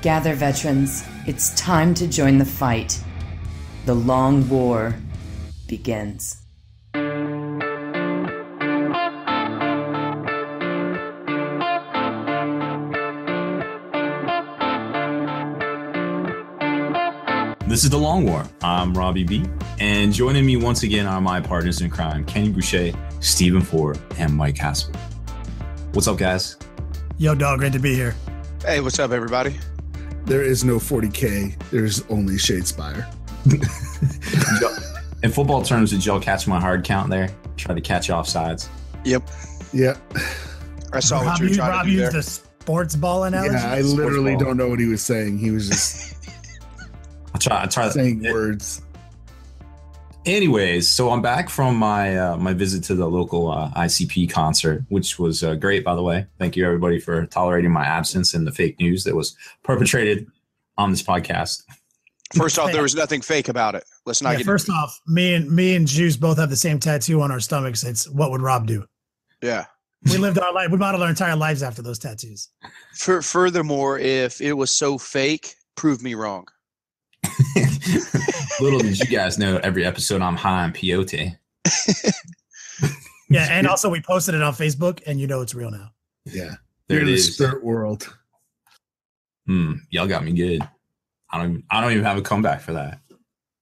Gather, veterans. It's time to join the fight. The long war begins. This is The Long War. I'm Robbie B. And joining me once again are my partners in crime, Kenny Boucher, Stephen Ford, and Mike Haspel. What's up, guys? Yo, dog, great to be here. Hey, what's up, everybody? There is no 40K. There's only Shadespire. In football terms, did y'all catch my hard count there? Try to catch offsides. Yep. Yeah. I saw what you were trying to do there. Rob used a sports ball analogy? Yeah, I literally don't know what he was saying. He was just I try saying words. Anyways, so I'm back from my visit to the local ICP concert, which was great, by the way. Thank you, everybody, for tolerating my absence and the fake news that was perpetrated on this podcast. First off, there was nothing fake about it. Let's not get. First off, me and Juice both have the same tattoo on our stomachs. It's what would Rob do? Yeah. We lived our life. We modeled our entire lives after those tattoos. Furthermore, if it was so fake, prove me wrong. Little did you guys know, every episode I'm high on peyote. Yeah, and also we posted it on Facebook, and you know it's real now. Yeah. There it the is. Spirit world. Y'all got me good. I don't even have a comeback for that.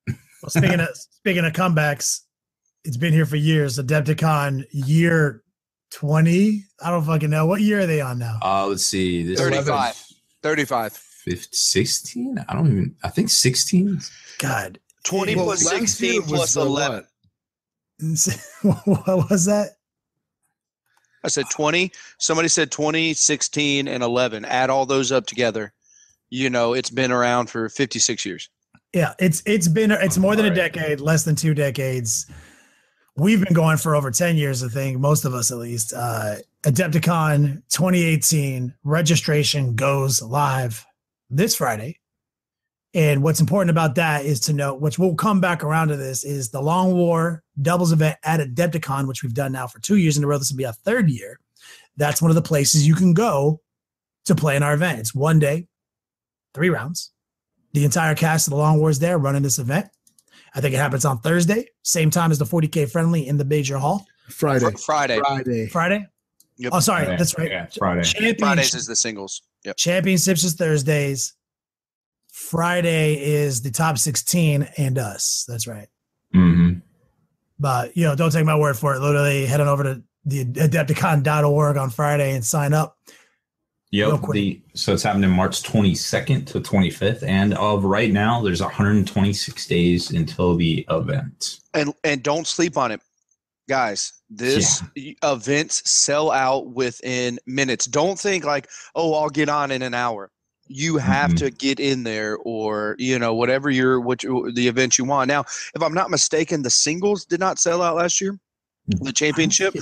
Well, speaking of comebacks, it's been here for years. Adepticon year 20. I don't fucking know. What year are they on now? Let's see. This 35. 35. 16? I think 16. God. 20 plus 16 plus 11. What was that? I said 20. Somebody said 20, 16, and 11. Add all those up together. You know, it's been around for 56 years. Yeah, it's more than a decade, less than 2 decades. We've been going for over 10 years, I think, most of us at least. Adepticon 2018 registration goes live this Friday. And what's important about that is to note, which we'll come back around to this, is the Long War doubles event at Adepticon, which we've done now for 2 years in a row. This will be our 3rd year. That's one of the places you can go to play in our event. It's 1 day, 3 rounds. The entire cast of the Long War is there running this event. I think it happens on Thursday, same time as the 40K friendly in the Major Hall. Friday. Yep. Oh, sorry. Friday. That's right. Yeah, Friday. Fridays is the singles. Yep. Championships is Thursdays. Friday is the top 16 and us. That's right. Mm-hmm. But, don't take my word for it. Literally head on over to the Adepticon.org on Friday and sign up. Yep. So it's happening March 22nd to 25th. And right now, there's 126 days until the event. And don't sleep on it. Guys, this events sell out within minutes. Don't think like, oh, I'll get on in an hour. You have to get in there, or whatever the event you want. Now, if I'm not mistaken, the singles did not sell out last year, the championship.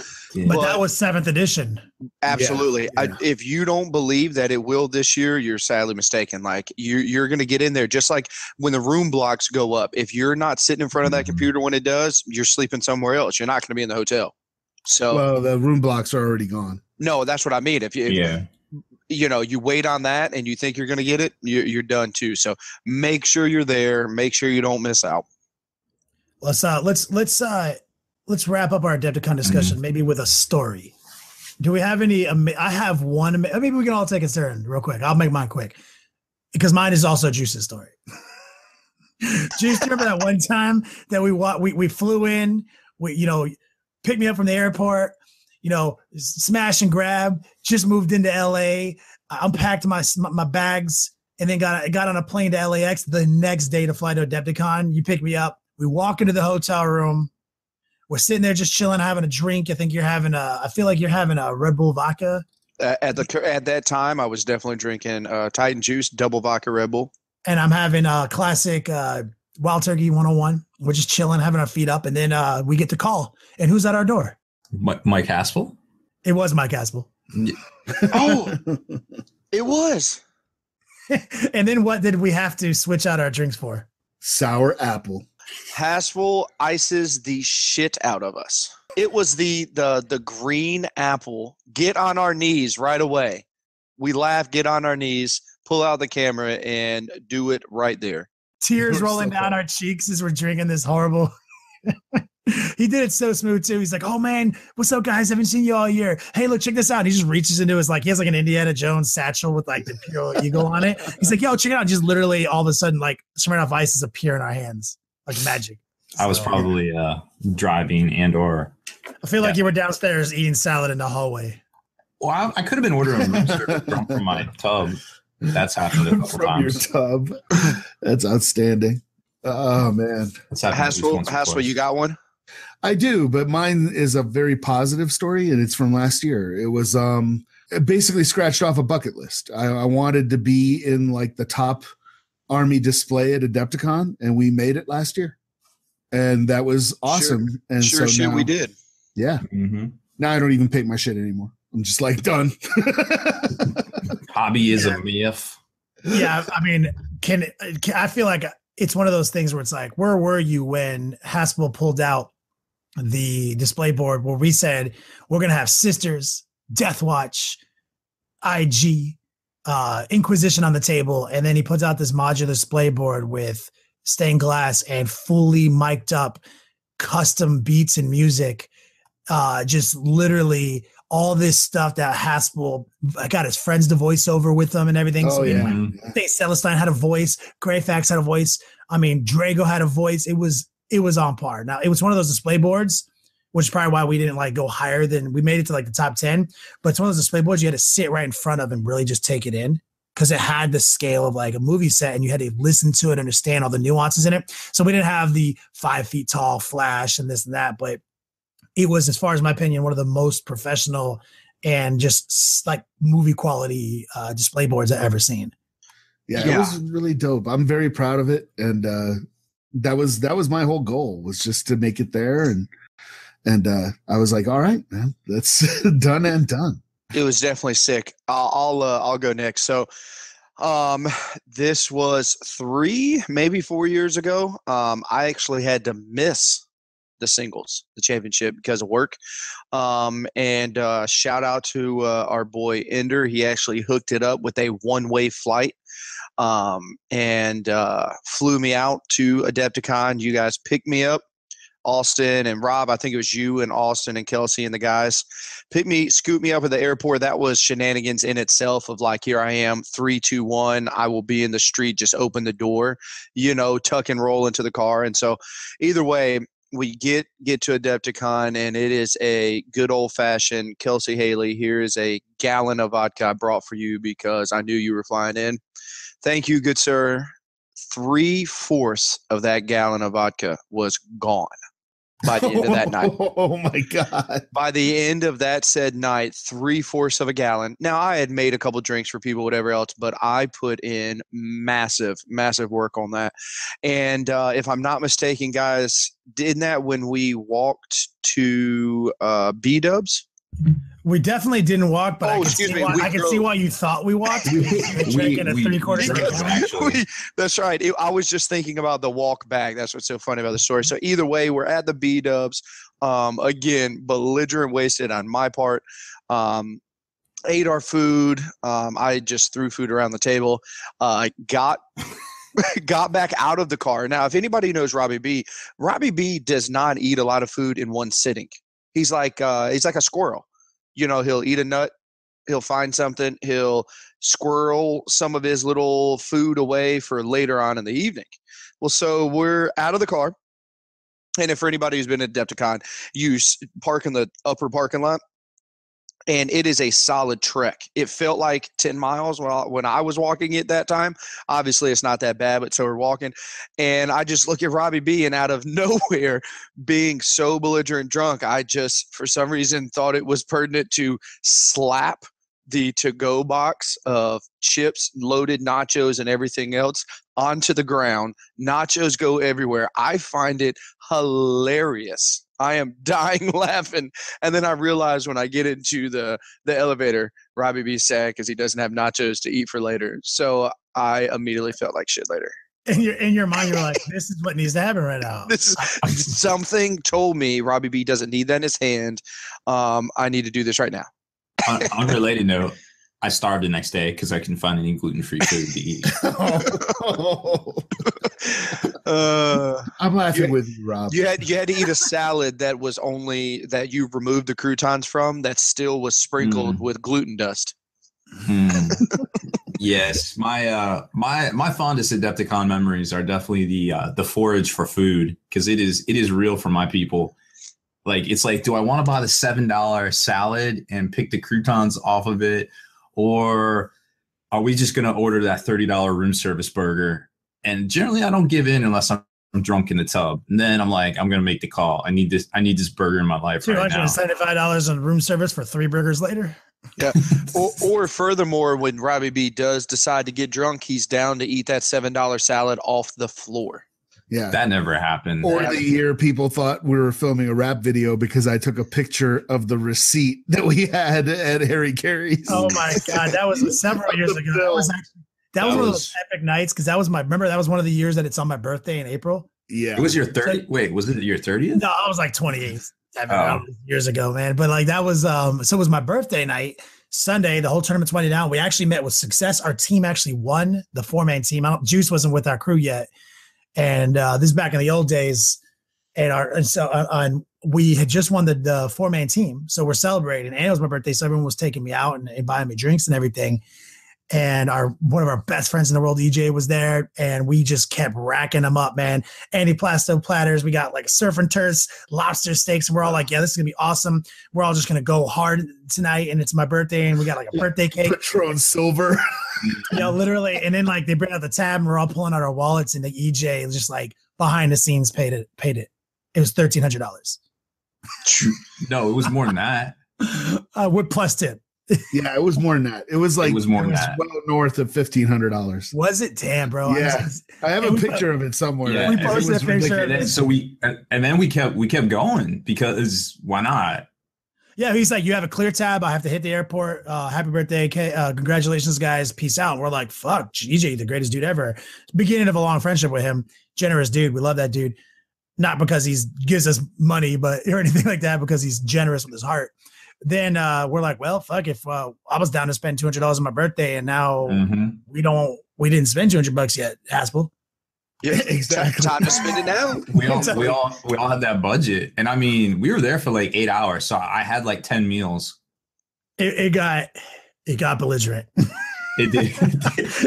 But that was 7th edition. Absolutely. Yeah. If you don't believe that it will this year, you're sadly mistaken. Like you're going to get in there, just like when the room blocks go up. If you're not sitting in front of that computer when it does, you're sleeping somewhere else. You're not going to be in the hotel. So, well, the room blocks are already gone. No, that's what I mean. If you wait on that and you think you're going to get it, you're done too. So make sure you're there. Make sure you don't miss out. Let's wrap up our Adepticon discussion maybe with a story. Do we have any? I have one. Maybe we can all take a turn real quick. I'll make mine quick because mine is also Juice's story. Juice, remember that one time that we flew in, picked me up from the airport, smash and grab, just moved into LA, unpacked my bags, and then got on a plane to LAX the next day to fly to Adepticon. You pick me up. We walk into the hotel room. We're sitting there just chilling, having a drink. I feel like you're having a Red Bull vodka. At that time, I was definitely drinking Titan Juice, double vodka Red Bull. And I'm having a classic Wild Turkey 101. We're just chilling, having our feet up. And then we get the call. And who's at our door? Mike Haspel? It was Mike Haspel. Oh, it was. And then what did we have to switch out our drinks for? Sour apple. Haspel ices the shit out of us. It was the green apple. Get on our knees right away. We laugh, get on our knees, pull out the camera and do it right there. Tears rolling down our cheeks as we're drinking this horrible. He did it so smooth too. He's like, "Oh man, what's up, guys? Haven't seen you all year. Hey, look, check this out." And he just reaches into his he has like an Indiana Jones satchel with like the Imperial Eagle on it. He's like, "Yo, check it out!" And just literally all of a sudden, like Smirnoff Ices appear in our hands like magic. I was probably driving and/or. I feel like you were downstairs eating salad in the hallway. Well, I could have been ordering room service from my tub. That's happened a couple times. From your tub. That's outstanding. Oh man, Haspel, you got one? I do, but mine is a very positive story, and it's from last year. It was basically scratched off a bucket list. I wanted to be in like the top army display at Adepticon, and we made it last year, and that was awesome. Sure. And so now, we did. Yeah. Mm-hmm. Now I don't even paint my shit anymore. I'm just like done. Hobby is a myth. Yeah, I mean, can I feel like it's one of those things where it's like, where were you when Haspel pulled out the display board where we said we're gonna have Sisters, Death Watch, IG, Inquisition on the table, and then he puts out this modular display board with stained glass and fully mic'd up custom beats and music, just literally all this stuff that Haspel got his friends to voice over with them and everything. Oh, so yeah. I think Celestine had a voice, Greyfax had a voice. I mean, Drago had a voice. It was on par. Now, it was one of those display boards, which is probably why we didn't like go higher than we made it to like the top 10. But it's one of those display boards you had to sit right in front of and really just take it in because it had the scale of like a movie set and you had to listen to it, understand all the nuances in it. So we didn't have the 5 feet tall flash and this and that, but it was, as far as my opinion, one of the most professional and just like movie quality display boards I've ever seen. Yeah, it was really dope. I'm very proud of it. And that was my whole goal, was just to make it there. And I was like, all right, man, that's done and done. It was definitely sick. I'll go next. So this was 3, maybe 4 years ago. I actually had to miss the singles, the championship, because of work. And shout out to our boy Ender. He actually hooked it up with a one-way flight and flew me out to Adepticon. You guys picked me up. Austin and Rob, I think it was you and Austin and Kelsey and the guys scooped me up at the airport. That was shenanigans in itself of like, here I am, 3, 2, 1. I will be in the street. Just open the door, tuck and roll into the car. And so either way, we get to Adepticon, and it is a good old-fashioned Kelsey Haley. Here is a gallon of vodka I brought for you because I knew you were flying in. Thank you, good sir. 3/4 of that gallon of vodka was gone by the end of that night. Oh, my God. By the end of that said night, 3/4 of a gallon. Now, I had made a couple drinks for people, whatever else, but I put in massive, massive work on that. And if I'm not mistaken, guys, didn't that when we walked to B-Dubs? We definitely didn't walk, but I can see why you thought we walked. Drinking a 3/4. That's right. I was just thinking about the walk back. That's what's so funny about the story. So either way, we're at the B-Dubs. Again, belligerent wasted on my part. Ate our food. I just threw food around the table. Got back out of the car. Now, if anybody knows Robbie B does not eat a lot of food in one sitting. He's like a squirrel. He'll eat a nut, he'll find something, he'll squirrel some of his little food away for later on in the evening. Well, so we're out of the car. And if for anybody who's been at Adepticon, you park in the upper parking lot. And it is a solid trek. It felt like 10 miles when I was walking it that time. Obviously, it's not that bad, but so we're walking. And I just look at Robbie B, and out of nowhere, being so belligerent drunk, I just, for some reason, thought it was pertinent to slap the to-go box of chips, loaded nachos, and everything else onto the ground. Nachos go everywhere. I find it hilarious. I am dying laughing. And then I realize when I get into the elevator, Robbie B's sad because he doesn't have nachos to eat for later. So I immediately felt like shit later. In your mind, you're like, this is what needs to happen right now. This is something told me Robbie B doesn't need that in his hand. I need to do this right now. On a related note, I starved the next day because I couldn't find any gluten-free food to eat. I'm laughing with you, Rob. You had to eat a salad that was only that you removed the croutons from that still was sprinkled with gluten dust. Yes, my fondest Adepticon memories are definitely the forage for food, because it is real for my people. Like, it's like, do I want to buy the $7 salad and pick the croutons off of it, or are we just going to order that $30 room service burger? And generally, I don't give in unless I'm drunk in the tub. And then I'm like, I'm going to make the call. I need this burger in my life right now. $275 on room service for 3 burgers later. Yeah. Or furthermore, when Robbie B does decide to get drunk, he's down to eat that $7 salad off the floor. Yeah. That never happened. Or the year people thought we were filming a rap video because I took a picture of the receipt that we had at Harry Carey's. Oh my God. That was several years ago. That was one of those epic nights, because that was one of the years that it's on my birthday in April. Yeah. It was your 30th? Wait, was it your 30th? No, I was like 28. Years ago, man. But like, that was so it was my birthday night, Sunday. The whole tournament's winding down. We actually met with success. Our team actually won, the 4-man team. Juice wasn't with our crew yet, and this is back in the old days. And we had just won the 4-man team, so we're celebrating. And it was my birthday, so everyone was taking me out and buying me drinks and everything. And one of our best friends in the world, EJ, was there, and we just kept racking them up, man. Antiplasto platters. We got like surf and turfs, lobster steaks. And we're all like, yeah, this is gonna be awesome. We're all just gonna go hard tonight, and it's my birthday, and we got like a birthday cake. Patron Silver. Literally. And then like they bring out the tab, and we're all pulling out our wallets, and the EJ just like behind the scenes paid it. It was $1,300. No, it was more than that. With plus tip. Yeah, it was more than that. It was well north of $1,500. Was it? Damn, bro. Yeah, I have a picture of it somewhere. Yeah, we posted a picture. So we kept going, because why not? Yeah, he's like, you have a clear tab. I have to hit the airport. Happy birthday. Congratulations, guys. Peace out. And we're like, fuck, EJ, the greatest dude ever. Beginning of a long friendship with him. Generous dude. We love that dude. Not because he gives us money, but or anything like that, because he's generous with his heart. Then we're like, well, fuck, if I was down to spend $200 on my birthday, and now we didn't spend $200 yet, Haspel. Yeah, exactly. Time to spend it now. We all had that budget, and I mean, we were there for like 8 hours, so I had like 10 meals. It got belligerent. It did.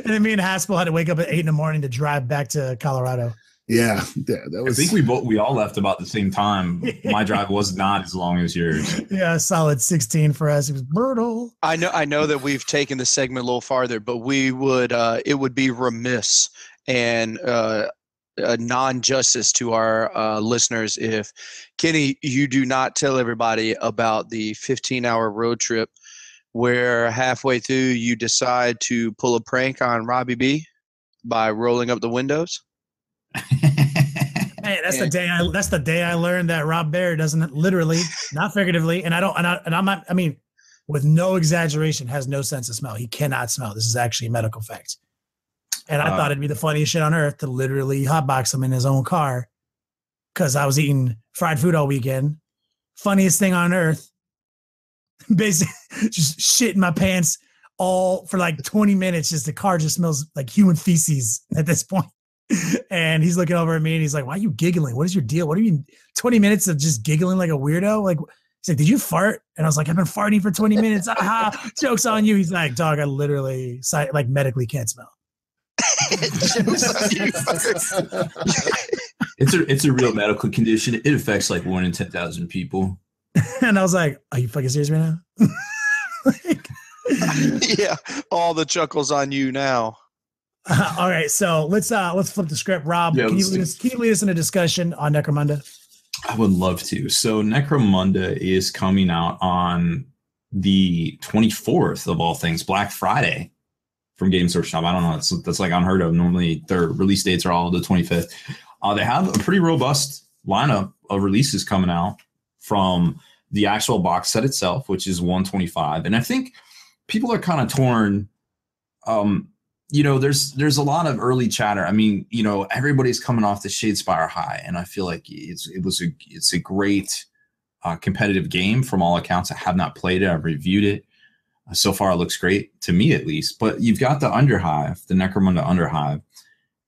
And then me and Haspel had to wake up at 8 a.m. to drive back to Colorado. Yeah, that was. I think we all left about the same time. My drive was not as long as yours. Yeah, solid 16 for us. It was brutal. I know that we've taken the segment a little farther, but we would it would be remiss and a non-justice to our listeners if, Kenny, you do not tell everybody about the 15-hour road trip where halfway through you decide to pull a prank on Robbie B by rolling up the windows. Man, that's the day I learned that Rob Bear doesn't, literally, not figuratively, and I'm not, I mean, with no exaggeration, has no sense of smell. He cannot smell. This is actually a medical fact. And I thought it'd be the funniest shit on earth to literally hotbox him in his own car, because I was eating fried food all weekend. Funniest thing on earth. Basically, just shit in my pants all for like 20 minutes. Just the car just smells like human feces at this point. And he's looking over at me and he's like, why are you giggling? What is your deal? What do you mean 20 minutes of just giggling like a weirdo? Like, he's like, did you fart? And I was like, I've been farting for 20 minutes. Aha, joke's on you. He's like, dog, I literally like medically can't smell. It's a real medical condition. It affects like 1 in 10,000 people. And I was like, are you fucking serious right now? Yeah, all the chuckles on you now. All right, so let's flip the script. Rob, can you lead us in a discussion on Necromunda? I would love to. So Necromunda is coming out on the 24th of all things, Black Friday, from Games Workshop. I don't know. That's like unheard of. Normally their release dates are all the 25th. They have a pretty robust lineup of releases coming out from the actual box set itself, which is $125. And I think people are kind of torn. There's a lot of early chatter. I mean, everybody's coming off the Shadespire high, and I feel like it's a great competitive game from all accounts. I have not played it. I've reviewed it. So far, it looks great to me, at least. But you've got the Underhive, the Necromunda Underhive,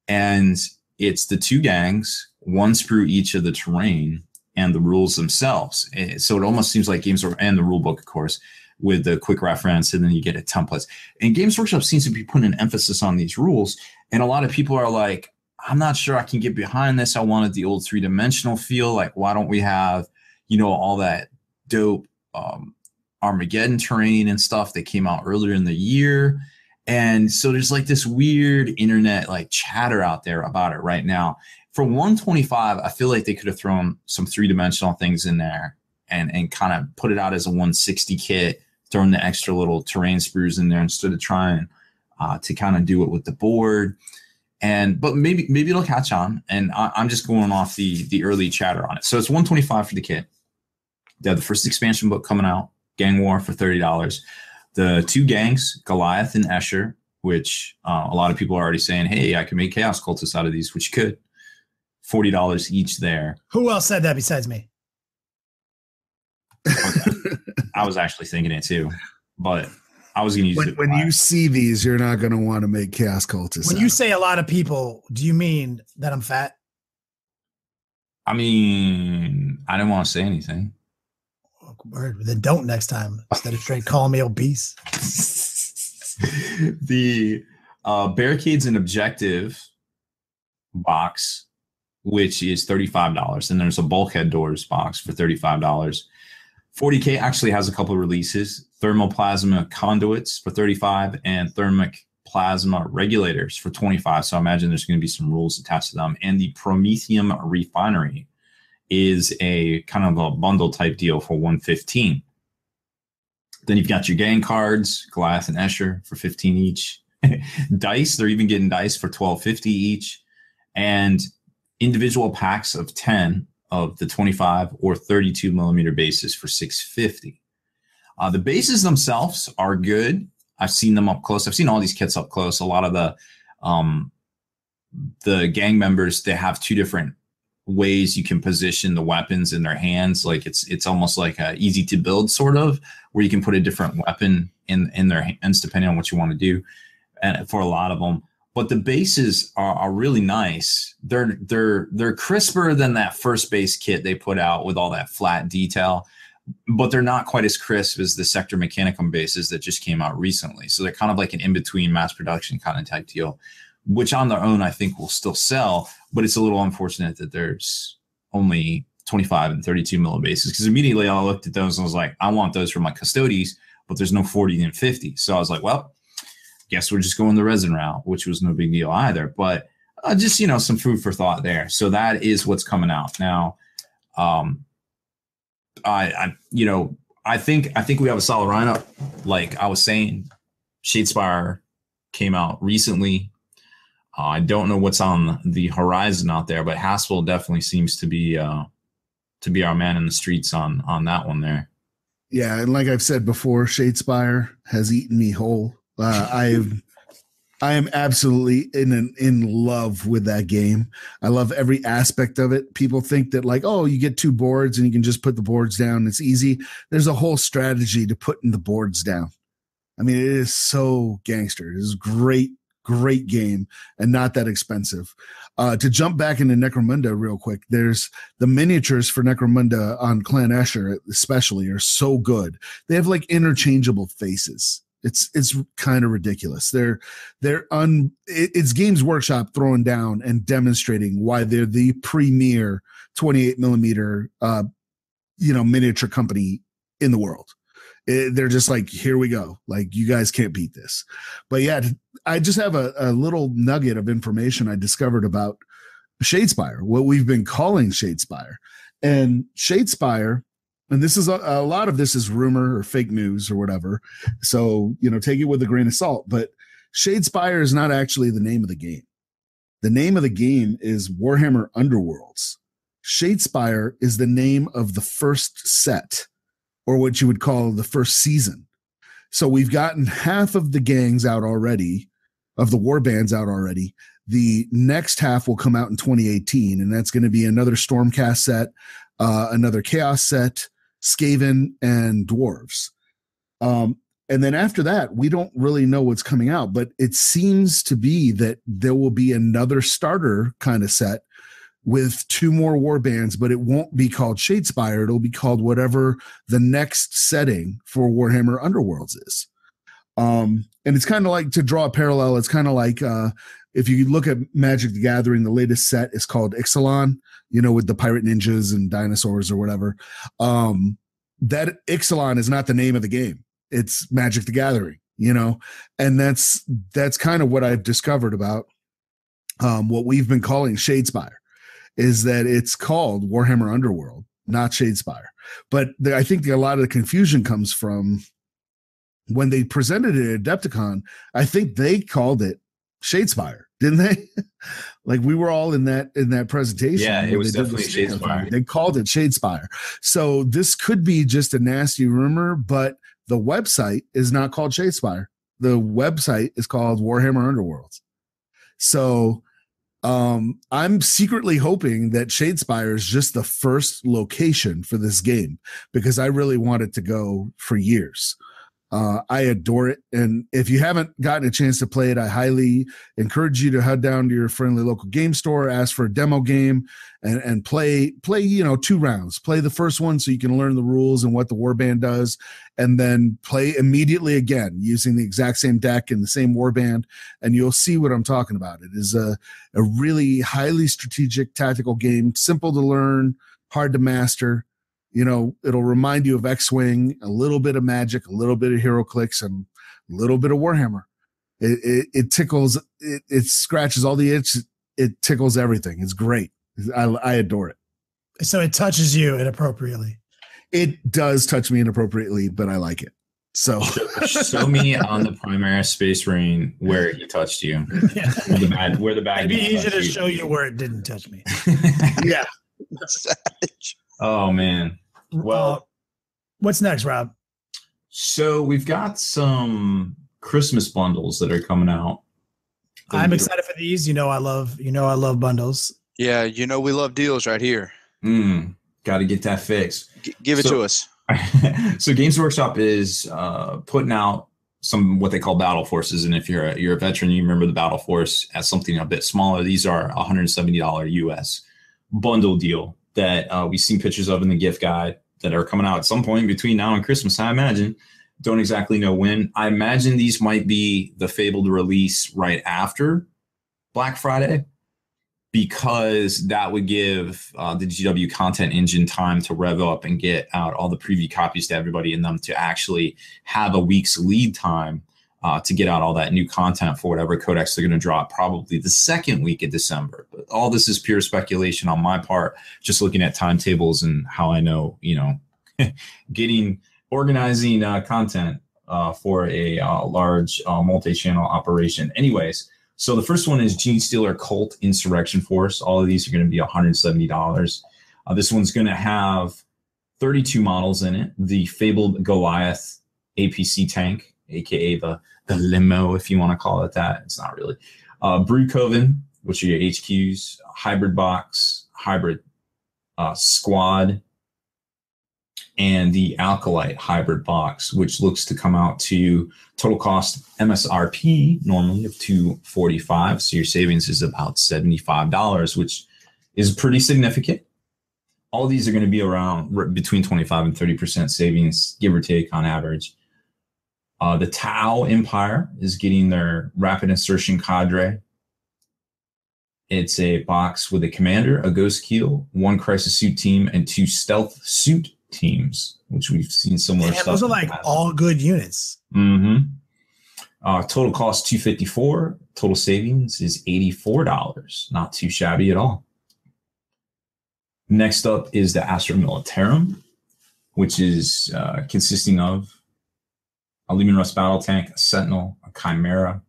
and it's the 2 gangs, 1 sprue each of the terrain and the rules themselves. So it almost seems like Games Workshop, and the rule book, of course, with the quick reference, and then you get a template. And Games Workshop seems to be putting an emphasis on these rules. And a lot of people are like, I'm not sure I can get behind this. I wanted the old 3-dimensional feel. Like, why don't we have, all that dope Armageddon terrain and stuff that came out earlier in the year? And so there's like this weird internet like chatter out there about it right now. For 125, I feel like they could have thrown some 3-dimensional things in there and kind of put it out as a 160 kit, throwing the extra little terrain sprues in there instead of trying to kind of do it with the board. But maybe it'll catch on. And I'm just going off the early chatter on it. So it's 125 for the kit. They have the first expansion book coming out, Gang War, for $30. The 2 gangs, Goliath and Escher, which a lot of people are already saying, hey, I can make Chaos Cultists out of these, which you could. $40 each there. Who else said that besides me? I was actually thinking it too, but I was going to use it. When you see these, you're not going to want to make Chaos Cultists. When you say a lot of people, do you mean that I'm fat? I mean, I didn't want to say anything. Then don't next time, instead of straight calling me obese. The Barricades and Objective box, which is $35. And there's a Bulkhead Doors box for $35. 40K actually has a couple of releases. Thermoplasma Conduits for $35 and Thermic Plasma Regulators for $25. So I imagine there's going to be some rules attached to them. And the Prometheum Refinery is a kind of a bundle type deal for $115. Then you've got your gang cards, Goliath and Escher for $15 each. Dice, they're even getting dice for $12.50 each. And individual packs of 10 of the 25 or 32 millimeter bases for $6.50. The bases themselves are good. I've seen them up close. I've seen all these kits up close. A lot of the gang members, they have 2 different ways you can position the weapons in their hands. Like it's almost like a easy to build sort of, where you can put a different weapon in their hands depending on what you want to do. And for a lot of them, but the bases are really nice. They're crisper than that first base kit they put out with all that flat detail, but they're not quite as crisp as the Sector Mechanicum bases that just came out recently. So they're kind of like an in-between mass production kind of type deal, which on their own I think will still sell, but it's a little unfortunate that there's only 25 and 32 mil bases, because immediately I looked at those and was like, I want those for my Custodes, but there's no 40 and 50. So I was like, well, guess we're just going the resin route, which was no big deal either. But just, some food for thought there. So that is what's coming out now. I think we have a solid lineup. Like I was saying, Shadespire came out recently. I don't know what's on the horizon out there, but Haspel definitely seems to be our man in the streets on that one there. Yeah, and like I've said before, Shadespire has eaten me whole. I am absolutely in love with that game. I love every aspect of it. People think that like, oh, you get 2 boards and you can just put the boards down. It's easy. There's a whole strategy to putting the boards down. I mean, it is so gangster. It is great game and not that expensive. To jump back into Necromunda real quick, there's the miniatures for Necromunda on Clan Escher especially are so good. They have like interchangeable faces. It's kind of ridiculous. It's Games Workshop throwing down and demonstrating why they're the premier 28 millimeter, miniature company in the world. They're just like, here we go. Like, you guys can't beat this. But yeah, I just have a little nugget of information I discovered about Shadespire, what we've been calling Shadespire. And Shadespire, and this is a lot of this is rumor or fake news or whatever. So, take it with a grain of salt. But Shadespire is not actually the name of the game. The name of the game is Warhammer Underworlds. Shadespire is the name of the first set, or what you would call the first season. So we've gotten half of the gangs out already, of the war bands out already. The next half will come out in 2018, and that's going to be another Stormcast set, another Chaos set, Skaven, and Dwarves. And then after that, we don't really know what's coming out, but it seems to be that there will be another starter kind of set with 2 more war bands, but it won't be called Shadespire. It'll be called whatever the next setting for Warhammer Underworlds is. And it's kind of like, to draw a parallel, it's kind of like if you look at Magic the Gathering, the latest set is called Ixalan, with the pirate ninjas and dinosaurs or whatever. That Ixalan is not the name of the game. It's Magic the Gathering, and that's kind of what I've discovered about what we've been calling Shadespire, is that it's called Warhammer Underworld, not Shadespire. But I think a lot of the confusion comes from when they presented it at Adepticon. I think they called it Shadespire, didn't they? Like, we were all in that presentation. Yeah, it was definitely Shadespire. They called it Shadespire. So this could be just a nasty rumor, but the website is not called Shadespire. The website is called Warhammer Underworlds. So I'm secretly hoping that Shadespire is just the first location for this game, because I really want it to go for years. I adore it. And if you haven't gotten a chance to play it, I highly encourage you to head down to your friendly local game store, ask for a demo game, and play 2 rounds. Play the first one so you can learn the rules and what the warband does, and then play immediately again using the exact same deck and the same warband, and you'll see what I'm talking about. It is a really highly strategic tactical game, simple to learn, hard to master. It'll remind you of X-Wing, a little bit of Magic, a little bit of HeroClix, and a little bit of Warhammer. It tickles, it scratches all the itches, it tickles everything. It's great. I adore it. So it touches you inappropriately. It does touch me inappropriately, but I like it. So show me on the Primaris Space Marine where he touched you. Yeah. Where the bag. It'd be easy to show you where it didn't touch me. Yeah. Oh man. Well, what's next, Rob? So we've got some Christmas bundles that are coming out. I'm excited for these. I love bundles. Yeah, we love deals right here. Got to get that fixed. Give it to us. So Games Workshop is putting out some what they call battle forces, and if you're a veteran, you remember the battle force as something a bit smaller. These are $170 US bundle deal that we've seen pictures of in the gift guide that are coming out at some point between now and Christmas, I imagine. Don't exactly know when. I imagine these might be the fabled release right after Black Friday, because that would give the GW content engine time to rev up and get out all the preview copies to everybody in them, to actually have a week's lead time to get out all that new content for whatever codex they're going to drop, probably the second week of December. But all this is pure speculation on my part, just looking at timetables and how I know, organizing content for a large multi-channel operation. Anyways, so the first one is Gene Stealer Cult Insurrection Force. All of these are going to be $170. This one's going to have 32 models in it. The Fabled Goliath APC tank, aka the limo, if you want to call it that. It's not really. Brood Coven, which are your HQs, Hybrid Box, Hybrid Squad, and the Alkalite Hybrid Box, which looks to come out to total cost MSRP normally of $245. So your savings is about $75, which is pretty significant. All these are going to be around between 25 and 30% savings, give or take on average. The Tau Empire is getting their Rapid Insertion Cadre. It's a box with a commander, a Ghost Keel, 1 Crisis Suit team, and 2 Stealth Suit teams, which we've seen similar stuff. Those are like all good units. Total cost $254. Total savings is $84. Not too shabby at all. Next up is the Astra Militarum, which is consisting of a Lumen Rust battle tank, a Sentinel, a Chimera,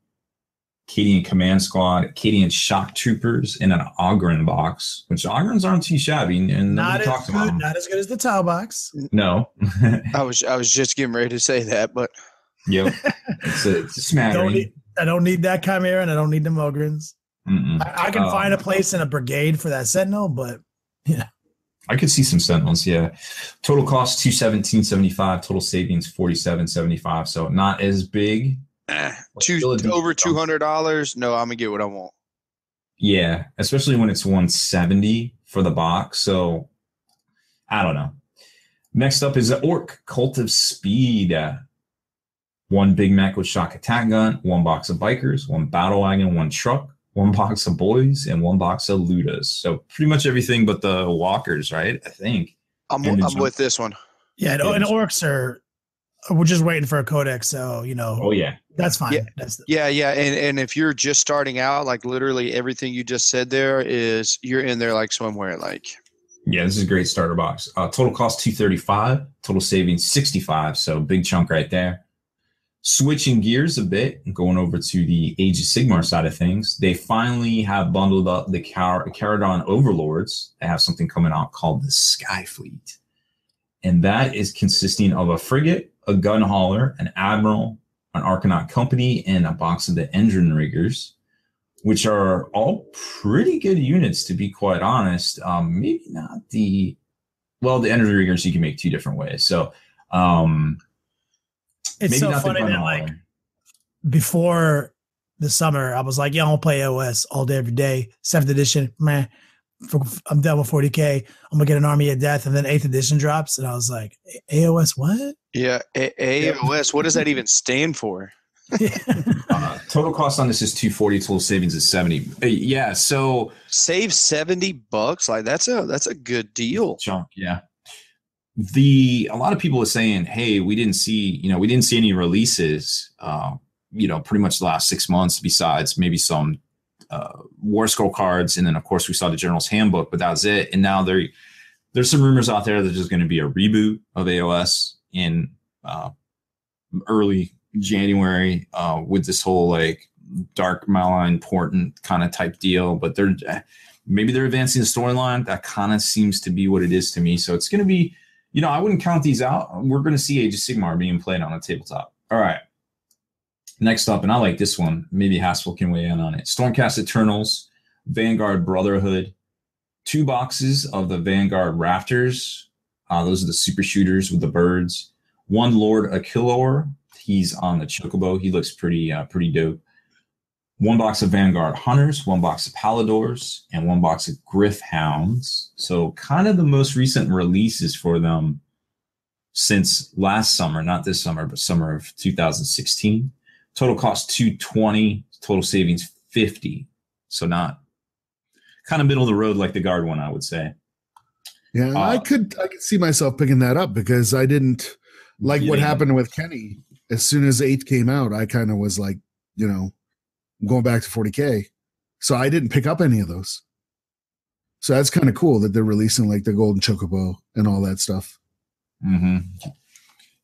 Acadian Command Squad, Acadian Shock Troopers, and an Ogryn box, which Ogrins aren't too shabby. And not as good as the Tau box. No. I was just getting ready to say that, but yep, it's a smattering. I don't need that Chimera, and I don't need the Ogrins. I can find a place in a brigade for that Sentinel, but yeah. I could see some Sentinels, yeah. Total cost $217.75. Total savings $47.75. So not as big. Over $200. No, I'm gonna get what I want. Yeah, especially when it's $170 for the box. So I don't know. Next up is the Orc Cult of Speed. One Big Mac with shock attack gun, one box of bikers, one battle wagon, one truck, one box of boys, and one box of Ludas. So pretty much everything but the walkers, right? I think. I'm with this one. Yeah, and orcs we're just waiting for a codex, so Oh yeah, that's fine. Yeah, and if you're just starting out, like literally everything you just said there is you're in there like swimwear, like. Yeah, this is a great starter box. Total cost $235, total savings $65. So big chunk right there. Switching gears a bit and going over to the Age of Sigmar side of things, they finally have bundled up the Caradon Overlords. They have something coming out called the Skyfleet. And that is consisting of a frigate, a gun hauler, an admiral, an Arcanaut company, and a box of the Endrin Riggers, which are all pretty good units, to be quite honest. Maybe not the Endrin Riggers you can make two different ways. So, it's so funny that like before the summer, I was like, yeah, I'll play AOS all day, every day. 7th edition, man, I'm done with 40K. I'm gonna get an Army of Death, and then 8th edition drops, and I was like, AOS, what? Yeah, AOS. What does that even stand for? Total cost on this is $240. Total savings is $70. Yeah, so save $70. Like that's a good deal. Chunk, yeah. A lot of people are saying, hey, we didn't see any releases, pretty much the last 6 months, besides maybe some War Scroll cards. And then, of course, we saw the General's Handbook, but that was it. And now there's some rumors out there that there's going to be a reboot of AOS in early January with this whole like dark malign portent kind of type deal. But they're advancing the storyline. That kind of seems to be what it is to me. So it's going to be, I wouldn't count these out. We're going to see Age of Sigmar being played on a tabletop. All right. Next up, and I like this one. Maybe Haspel can weigh in on it. Stormcast Eternals, Vanguard Brotherhood, 2 boxes of the Vanguard Rafters. Those are the super shooters with the birds. 1 Lord Achillor. He's on the Chocobo. He looks pretty dope. 1 box of Vanguard Hunters, 1 box of Paladors, and 1 box of Griff Hounds. So kind of the most recent releases for them since last summer, not this summer, but summer of 2016. Total cost $220, total savings $50. So not kind of middle of the road like the Guard one, I would say. Yeah, I could see myself picking that up because I didn't like what happened with Kenny. As soon as 8 came out, I kind of was like, going back to 40K. So I didn't pick up any of those. So that's kind of cool that they're releasing like the Golden Chocobo and all that stuff. Mm-hmm.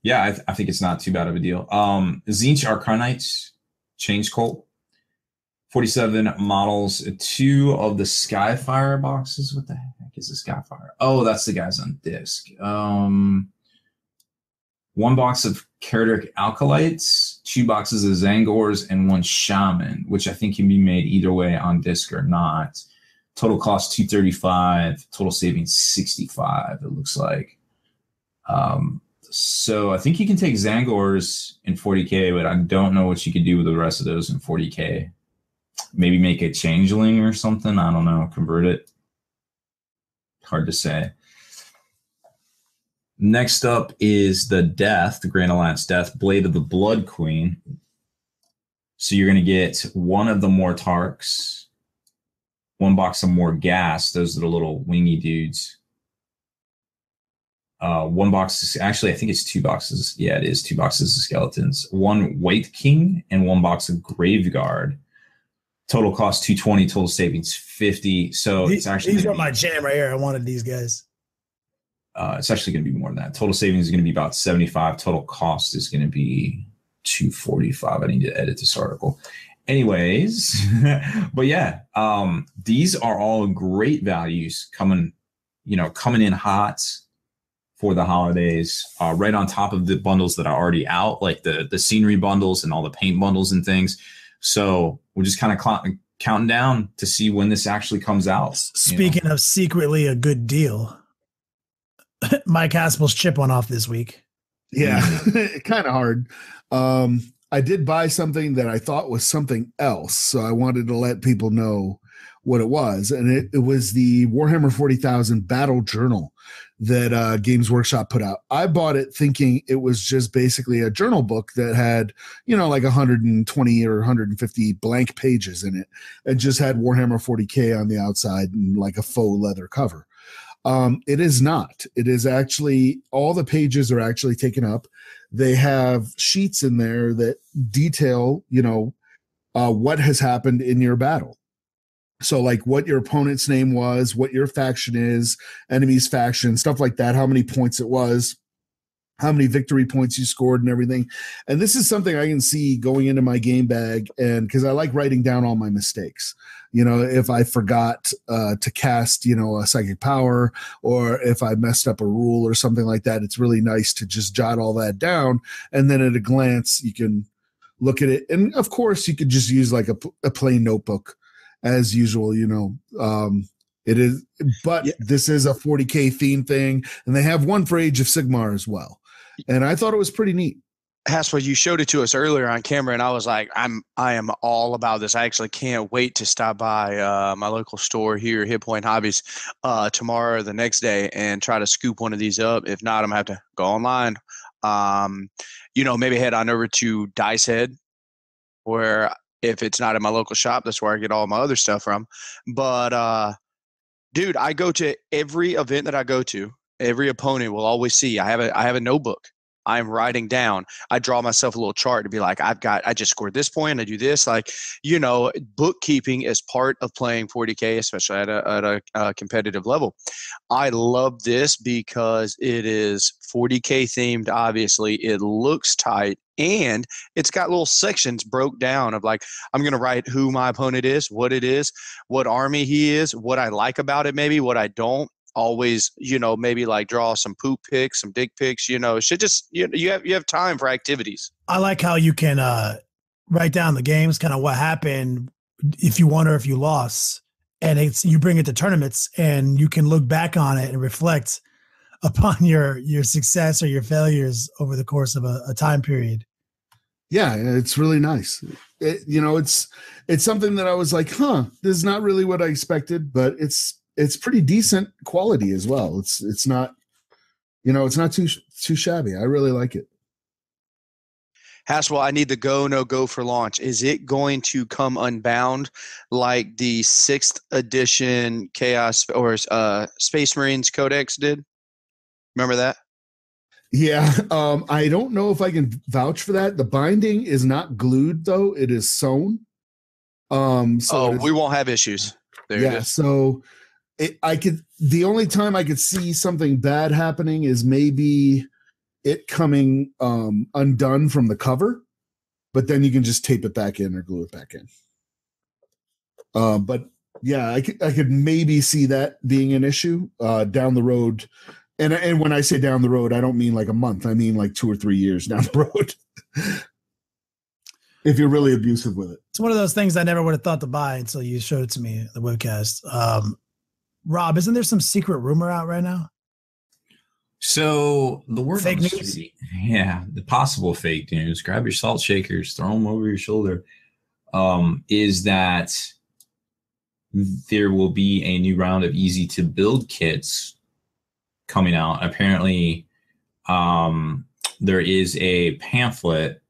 Yeah, I think it's not too bad of a deal. Tzeentch Arcanites, Change Cult, 47 models, 2 of the Skyfire boxes. What the heck is a Skyfire? Oh, that's the guys on disc. 1 box of Keratic Alkalites, 2 boxes of Zangors, and 1 Shaman, which I think can be made either way on disc or not. Total cost $235, total savings $65, it looks like. So I think you can take Zangors in 40K, but I don't know what you could do with the rest of those in 40K. Maybe make a changeling or something. I don't know. Convert it. Hard to say. Next up is the Grand Alliance Death, Blade of the Blood Queen. So you're going to get 1 of the Mortarks, 1 box of Morghast. Those are the little wingy dudes. 1 box, actually, I think it's 2 boxes. Yeah, it is 2 boxes of skeletons. 1 White King and 1 box of Graveguard. Total cost $220, total savings $50. So it's actually these are my jam right here. I wanted these guys. It's actually going to be more than that. Total savings is going to be about $75. Total cost is going to be $245. I need to edit this article. Anyways, but yeah, these are all great values coming in hot for the holidays, right on top of the bundles that are already out, like the scenery bundles and all the paint bundles and things. So we're just kind of counting down to see when this actually comes out. Speaking of secretly a good deal. Mike Haspel's chip went off this week. Yeah, kind of hard. I did buy something that I thought was something else, so I wanted to let people know what it was, and it was the Warhammer 40,000 Battle Journal that Games Workshop put out. I bought it thinking it was just basically a journal book that had, like 120 or 150 blank pages in it, and just had Warhammer 40K on the outside and like a faux leather cover. It is not. It is actually, all the pages are actually taken up. They have sheets in there that detail, what has happened in your battle. So like what your opponent's name was, what your faction is, enemy's faction, stuff like that, how many points it was, how many victory points you scored and everything. And this is something I can see going into my game bag, and because I like writing down all my mistakes. If I forgot to cast, a psychic power, or if I messed up a rule or something like that, it's really nice to just jot all that down. And then at a glance, you can look at it. And of course, you could just use like a plain notebook as usual, it is, but this is a 40K theme thing, and they have one for Age of Sigmar as well. And I thought it was pretty neat. Haspel, you showed it to us earlier on camera, and I was like, I am all about this. I actually can't wait to stop by my local store here, Hit Point Hobbies, tomorrow or the next day and try to scoop one of these up. If not, I'm gonna have to go online. Maybe head on over to Dice Head, where if it's not in my local shop, that's where I get all my other stuff from. But dude, I go to every event that I go to. Every opponent will always see I have a notebook. I'm writing down. I draw myself a little chart to be like, I just scored this point. I do this. Like, bookkeeping is part of playing 40K, especially at a competitive level. I love this because it is 40K themed. Obviously, it looks tight, and it's got little sections broke down of like, I'm going to write who my opponent is, what army he is, what I like about it, maybe what I don't. Always, maybe like draw some poop pics, some dick pics, should just, you have time for activities. I like how you can write down the games, kind of what happened, if you won or if you lost, and you bring it to tournaments, and you can look back on it and reflect upon your success or your failures over the course of a time period. Yeah, it's really nice. It's something that I was like, this is not really what I expected, but it's pretty decent quality as well. It's not, it's not too shabby. I really like it. Haspel, I need the go, no go for launch. Is it going to come unbound like the 6th edition Chaos or Space Marines Codex did? Remember that? Yeah. I don't know if I can vouch for that. The binding is not glued though. It is sewn. We won't have issues. There it is. So the only time I could see something bad happening is maybe it coming undone from the cover, but then you can just tape it back in or glue it back in. But yeah, I could maybe see that being an issue down the road. And when I say down the road, I don't mean like a month. I mean like 2 or 3 years down the road. If you're really abusive with it. It's one of those things I never would have thought to buy until you showed it to me, the webcast. Rob, isn't there some secret rumor out right now? So the word fake on the news? street, the possible fake news, grab your salt shakers, throw them over your shoulder, is that there will be a new round of easy to build kits coming out. Apparently, there is a pamphlet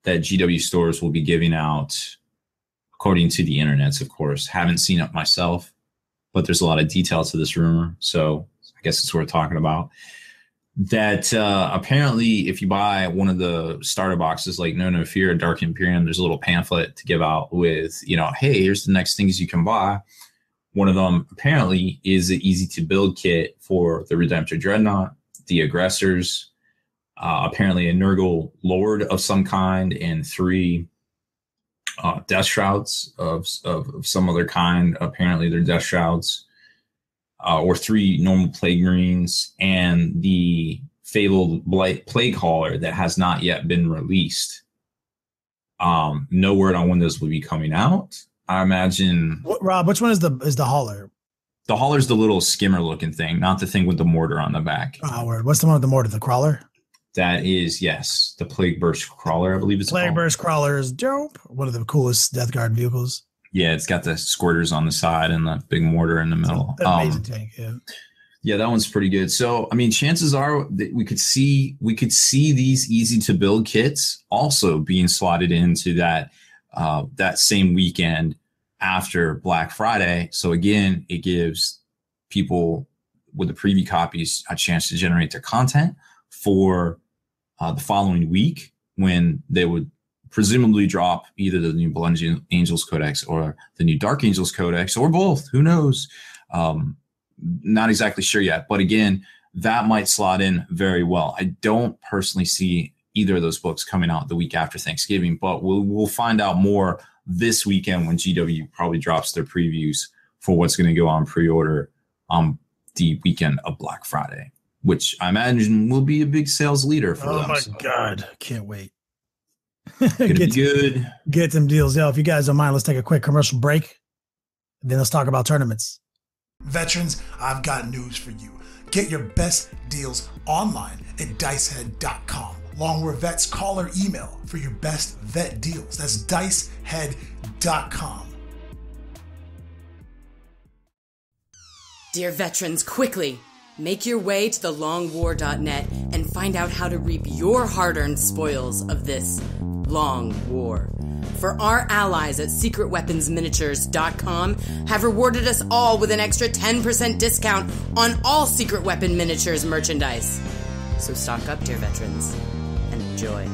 that GW stores will be giving out, according to the internets, of course. Haven't seen it myself, but there's a lot of details to this rumor, so I guess it's worth talking about. That apparently, if you buy one of the starter boxes, like No Fear, Dark Imperium, there's a little pamphlet to give out with, hey, here's the next things you can buy. One of them apparently is an easy to build kit for the Redemptor Dreadnought, the Aggressors, apparently a Nurgle Lord of some kind, and 3 Death Shrouds of some other kind. Apparently they're Death Shrouds, or 3 normal Plague Marines, and the fabled Plague Hauler that has not yet been released. No word on when this will be coming out. I imagine. Rob, which one is the hauler? The hauler's the little skimmer looking thing, not the thing with the mortar on the back. Oh, word. What's the one with the mortar? The crawler? That is, yes, the Plague Burst Crawler, I believe it's Plague called. Burst Crawler is dope. One of the coolest Death Guard vehicles. Yeah, it's got the squirters on the side and the big mortar in the middle. Amazing tank, yeah. Yeah, that one's pretty good. So, I mean, chances are that we could see these easy to build kits also being slotted into that same weekend after Black Friday. So again, it gives people with the preview copies a chance to generate their content for the following week, when they would presumably drop either the new Blood Angels Codex or the new Dark Angels Codex, or both. Who knows? Not exactly sure yet. But again, that might slot in very well. I don't personally see either of those books coming out the week after Thanksgiving, but we'll find out more this weekend when GW probably drops their previews for what's going to go on pre-order on the weekend of Black Friday, which I imagine will be a big sales leader for them. Oh my God. Can't wait. Good. Get some deals. Yo, if you guys don't mind, let's take a quick commercial break. Then let's talk about tournaments. Veterans, I've got news for you. Get your best deals online at dicehead.com. Long War Vets, call or email for your best vet deals. That's dicehead.com. Dear veterans, quickly, make your way to thelongwar.net and find out how to reap your hard-earned spoils of this long war. For our allies at secretweaponsminiatures.com have rewarded us all with an extra 10% discount on all Secret Weapon Miniatures merchandise. So stock up, dear veterans, and enjoy.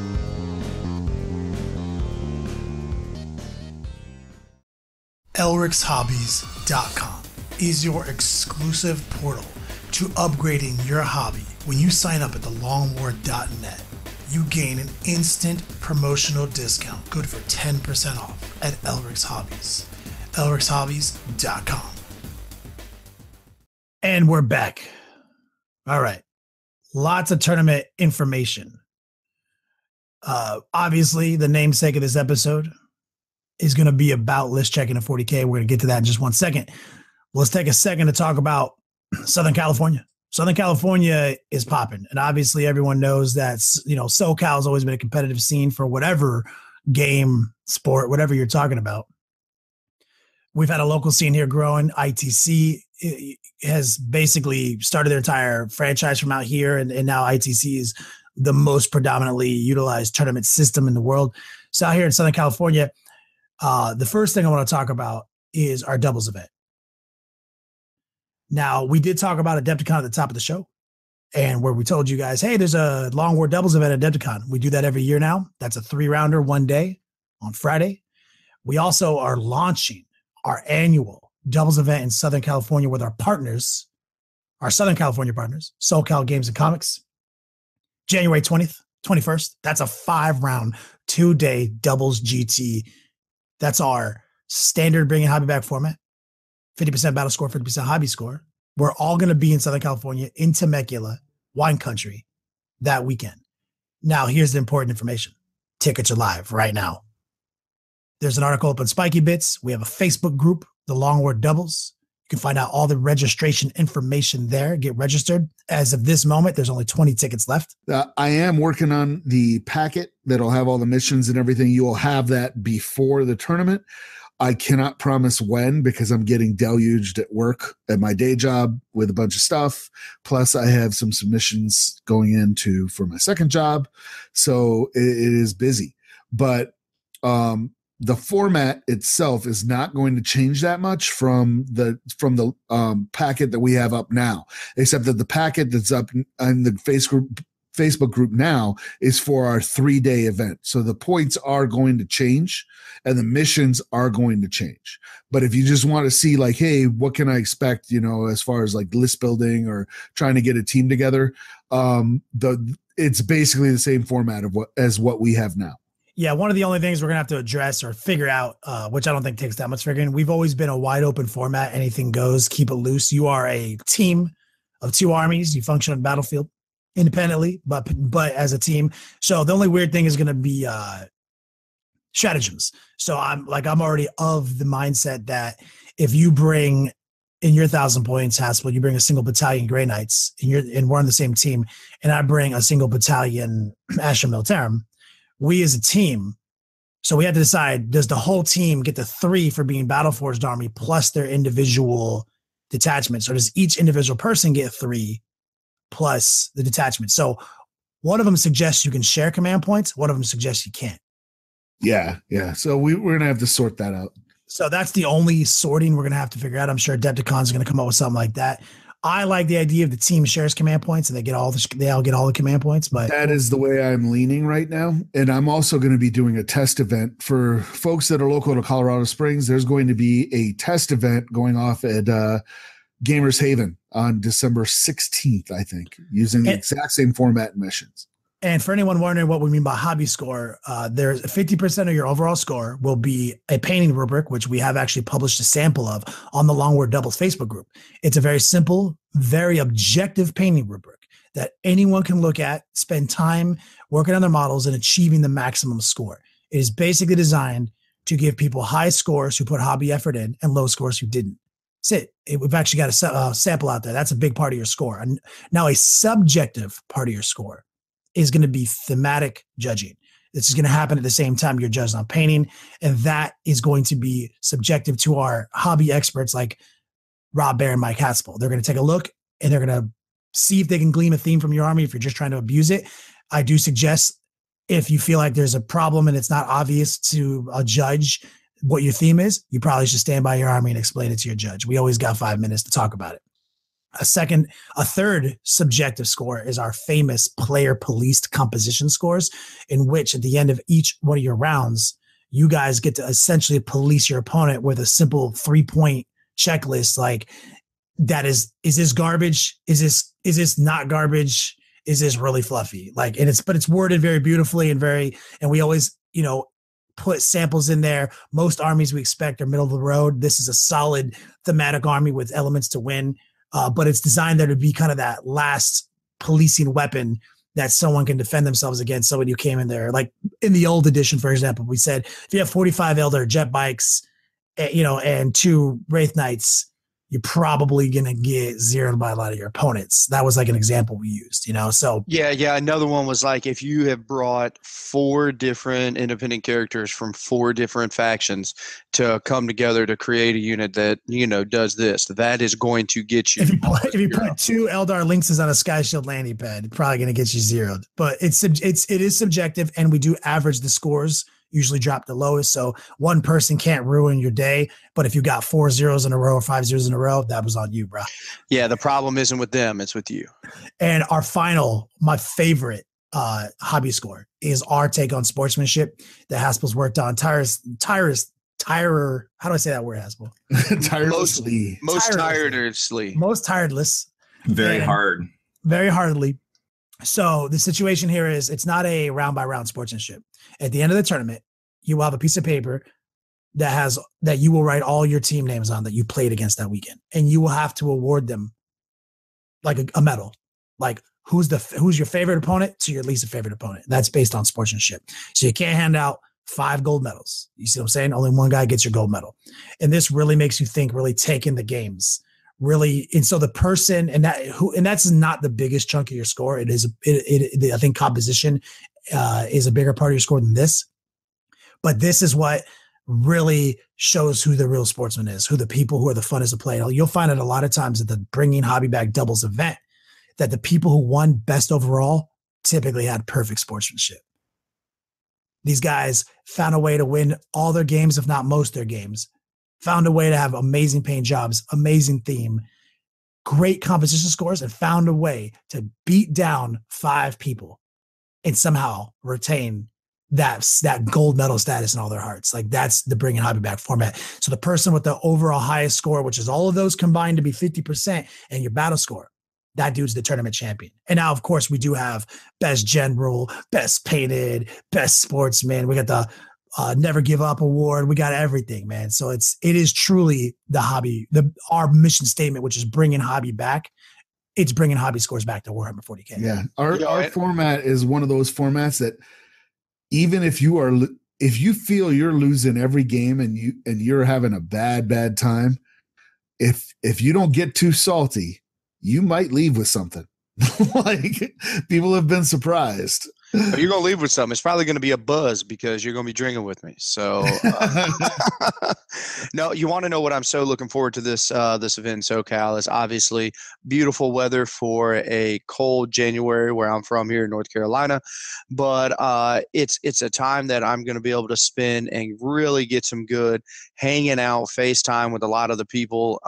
ElrixHobbies.com is your exclusive portal to upgrading your hobby. When you sign up at thelongwar.net, you gain an instant promotional discount good for 10% off at Elric's Hobbies. ElrixHobbies.com. And we're back. All right. Lots of tournament information. Obviously, the namesake of this episode is going to be about list checking at 40K. We're going to get to that in just 1 second. Let's take a second to talk about Southern California. Southern California is popping. And obviously everyone knows that, SoCal has always been a competitive scene for whatever game, sport, whatever you're talking about. We've had a local scene here growing. ITC has basically started their entire franchise from out here. And now ITC is the most predominantly utilized tournament system in the world. So out here in Southern California, the first thing I want to talk about is our doubles event. Now, we did talk about Adepticon at the top of the show, and where we told you guys, hey, there's a Long War doubles event at Adepticon. We do that every year now. That's a 3-rounder, 1 day on Friday. We also are launching our annual doubles event in Southern California with our partners, our Southern California partners, SoCal Games and Comics, January 20th, 21st. That's a 5-round, 2-day doubles GT. That's our standard bringing hobby back format. 50% battle score, 50% hobby score. We're all going to be in Southern California, in Temecula, wine country, that weekend. Now, here's the important information. Tickets are live right now. There's an article up on Spikey Bits. We have a Facebook group, the Long War Doubles. You can find out all the registration information there. Get registered. As of this moment, there's only 20 tickets left. I am working on the packet that'll have all the missions and everything. You will have that before the tournament. I cannot promise when, because I'm getting deluged at work at my day job with a bunch of stuff. Plus, I have some submissions going into for my second job. So it is busy. But the format itself is not going to change that much from the packet that we have up now, except that the packet that's up in the Facebook group now is for our 3-day event. So the points are going to change and the missions are going to change. But if you just want to see like, hey, what can I expect, as far as like list building or trying to get a team together, it's basically the same format as what we have now. Yeah, one of the only things we're going to have to address or figure out, which I don't think takes that much figuring, we've always been a wide open format. Anything goes, keep it loose. You are a team of 2 armies. You function on the battlefield independently, but as a team. So the only weird thing is going to be stratagems. So I'm already of the mindset that if you bring in your 1,000 points, Haspel, you bring a single battalion Grey Knights, and we're on the same team, and I bring a single battalion Asher Militarum. We as a team, so we had to decide, does the whole team get the 3 for being Battleforged Army plus their individual detachments, or does each individual person get 3 plus the detachment? So one of them suggests you can share command points. One of them suggests you can't. Yeah. So we're going to have to sort that out. So that's the only sorting we're going to have to figure out. I'm sure Adepticon's going to come up with something like that. I like the idea of the team shares command points and they all get all the command points, but that is the way I'm leaning right now. And I'm also going to be doing a test event for folks that are local to Colorado Springs. There's going to be a test event going off at Gamers Haven on December 16th, I think, using the exact same format and missions. And for anyone wondering what we mean by hobby score, there's 50% of your overall score will be a painting rubric, which we have actually published a sample of on the Long War Doubles Facebook group. It's a very simple, very objective painting rubric that anyone can look at, spend time working on their models and achieving the maximum score. It is basically designed to give people high scores who put hobby effort in and low scores who didn't. That's it. We've actually got a sample out there. That's a big part of your score. And now a subjective part of your score is going to be thematic judging. This is going to happen at the same time you're judged on painting. And that is going to be subjective to our hobby experts like Rob Bear and Mike Haspel. They're going to take a look and they're going to see if they can glean a theme from your army if you're just trying to abuse it. I do suggest if you feel like there's a problem and it's not obvious to a judge what your theme is, you probably should stand by your army and explain it to your judge. We always got 5 minutes to talk about it. A third subjective score is our famous player policed composition scores, in which at the end of each one of your rounds, you guys get to essentially police your opponent with a simple 3-point checklist. Like that is this garbage? Is this not garbage? Is this really fluffy? Like, but it's worded very beautifully and we always, put samples in there. Most armies we expect are middle of the road. This is a solid thematic army with elements to win. But it's designed there to be kind of that last policing weapon that someone can defend themselves against. Someone who came in there, like in the old edition, for example, we said, if you have 45 Elder jet bikes, and 2 Wraith Knights, you're probably going to get zeroed by a lot of your opponents. That was like an example we used, so. Yeah. Another one was like, if you have brought 4 different independent characters from 4 different factions to come together to create a unit that, does this, that is going to get you. If you put 2 Eldar Lynxes on a Sky Shield landing pad, it's probably going to get you zeroed, but it is subjective, and we do average the scores, usually drop the lowest. So one person can't ruin your day. But if you got 4 zeros in a row or 5 zeros in a row, that was on you, bro. Yeah, the problem isn't with them, it's with you. And my favorite hobby score is our take on sportsmanship that Haspel's worked on. How do I say that word, Haspel? Tirelessly. Most tireless. Very hard. Very hardly. So the situation here is it's not a round by round sportsmanship. At the end of the tournament, you will have a piece of paper that you will write all your team names on that you played against that weekend, and you will have to award them like a medal, like who's your favorite opponent to your least favorite opponent. That's based on sportsmanship. So you can't hand out 5 gold medals. You see what I'm saying? Only one guy gets your gold medal, and this really makes you think. Really take in the games. Really, and so the person and that's not the biggest chunk of your score. It is. I think composition is a bigger part of your score than this, but this is what really shows who the real sportsman is, who the people who are the funnest to play. You'll find it a lot of times at the Bringing Hobby Back Doubles event that the people who won best overall typically had perfect sportsmanship. These guys found a way to win all their games, if not most their games. Found a way to have amazing paint jobs, amazing theme, great composition scores, and found a way to beat down 5 people and somehow retain that gold medal status in all their hearts. Like that's the Bringing Hobby Back format. So the person with the overall highest score, which is all of those combined to be 50% and your battle score, that dude's the tournament champion. And now, of course, we do have best general, best painted, best sportsman. We got the Never Give Up award. We got everything, man. So it is truly the hobby, our mission statement, which is bringing hobby back. It's bringing hobby scores back to Warhammer 40K. Yeah. Our format is one of those formats that even if you feel you're losing every game and you're having a bad time, if you don't get too salty, you might leave with something. Like, people have been surprised. You're going to leave with something. It's probably going to be a buzz because you're going to be drinking with me. So, no, you want to know what I'm so looking forward to this event in SoCal is obviously beautiful weather for a cold January where I'm from here in North Carolina. But it's a time that I'm going to be able to spend and really get some good hanging out, FaceTime with a lot of the people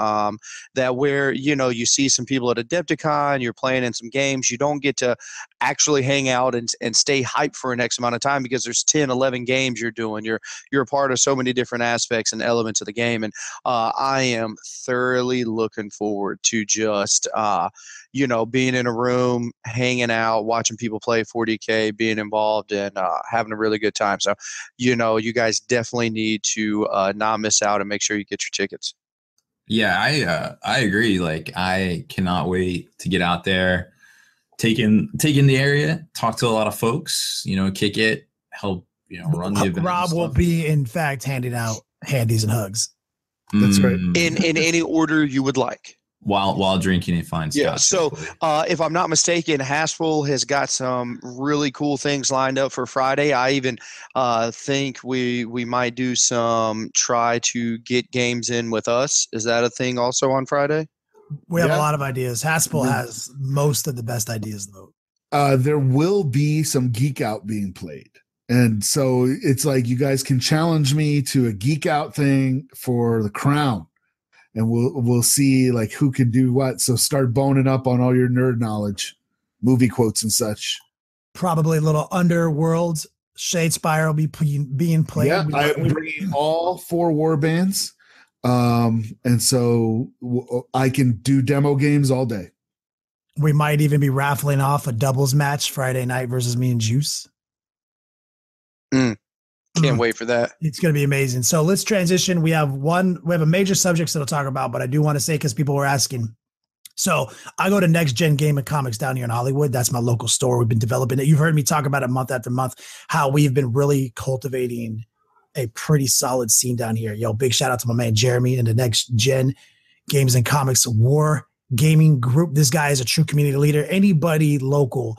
that where, you see some people at Adepticon, you're playing in some games, you don't get to actually hang out and stay hyped for an X amount of time because there's 10, 11 games you're doing. You're a part of so many different aspects and elements of the game. And I am thoroughly looking forward to just, being in a room, hanging out, watching people play 40K, being involved and having a really good time. So, you guys definitely need to not miss out and make sure you get your tickets. Yeah, I agree. Like, I cannot wait to get out there, take in the area, talk to a lot of folks, kick it, help, run the event. Rob will be, in fact, handing out handies and hugs. That's right. In any order you would like. While drinking a fine scotch. Yeah, so if I'm not mistaken, Haspel has got some really cool things lined up for Friday. I even think we might do try to get games in with us. Is that a thing also on Friday? We have a lot of ideas. Haspel has most of the best ideas, though. There will be some Geek Out being played. And so it's like you guys can challenge me to a Geek Out thing for the crown. And we'll see like who can do what. So start boning up on all your nerd knowledge, movie quotes and such. Probably a little Underworld. Shadespire will be being played. Yeah, I'm bringing all 4 war bands. And so I can do demo games all day. We might even be raffling off a doubles match Friday night versus me and Juice. Can't wait for that. It's going to be amazing. So let's transition. We have a major subject that I'll talk about, but I do want to say, because people were asking. So I go to Next Gen Game and Comics down here in Hollywood. That's my local store. We've been developing it. You've heard me talk about it month after month, how we've been really cultivating a pretty solid scene down here. Yo, big shout out to my man Jeremy and the Next Gen Games and Comics War Gaming Group. This guy is a true community leader. Anybody local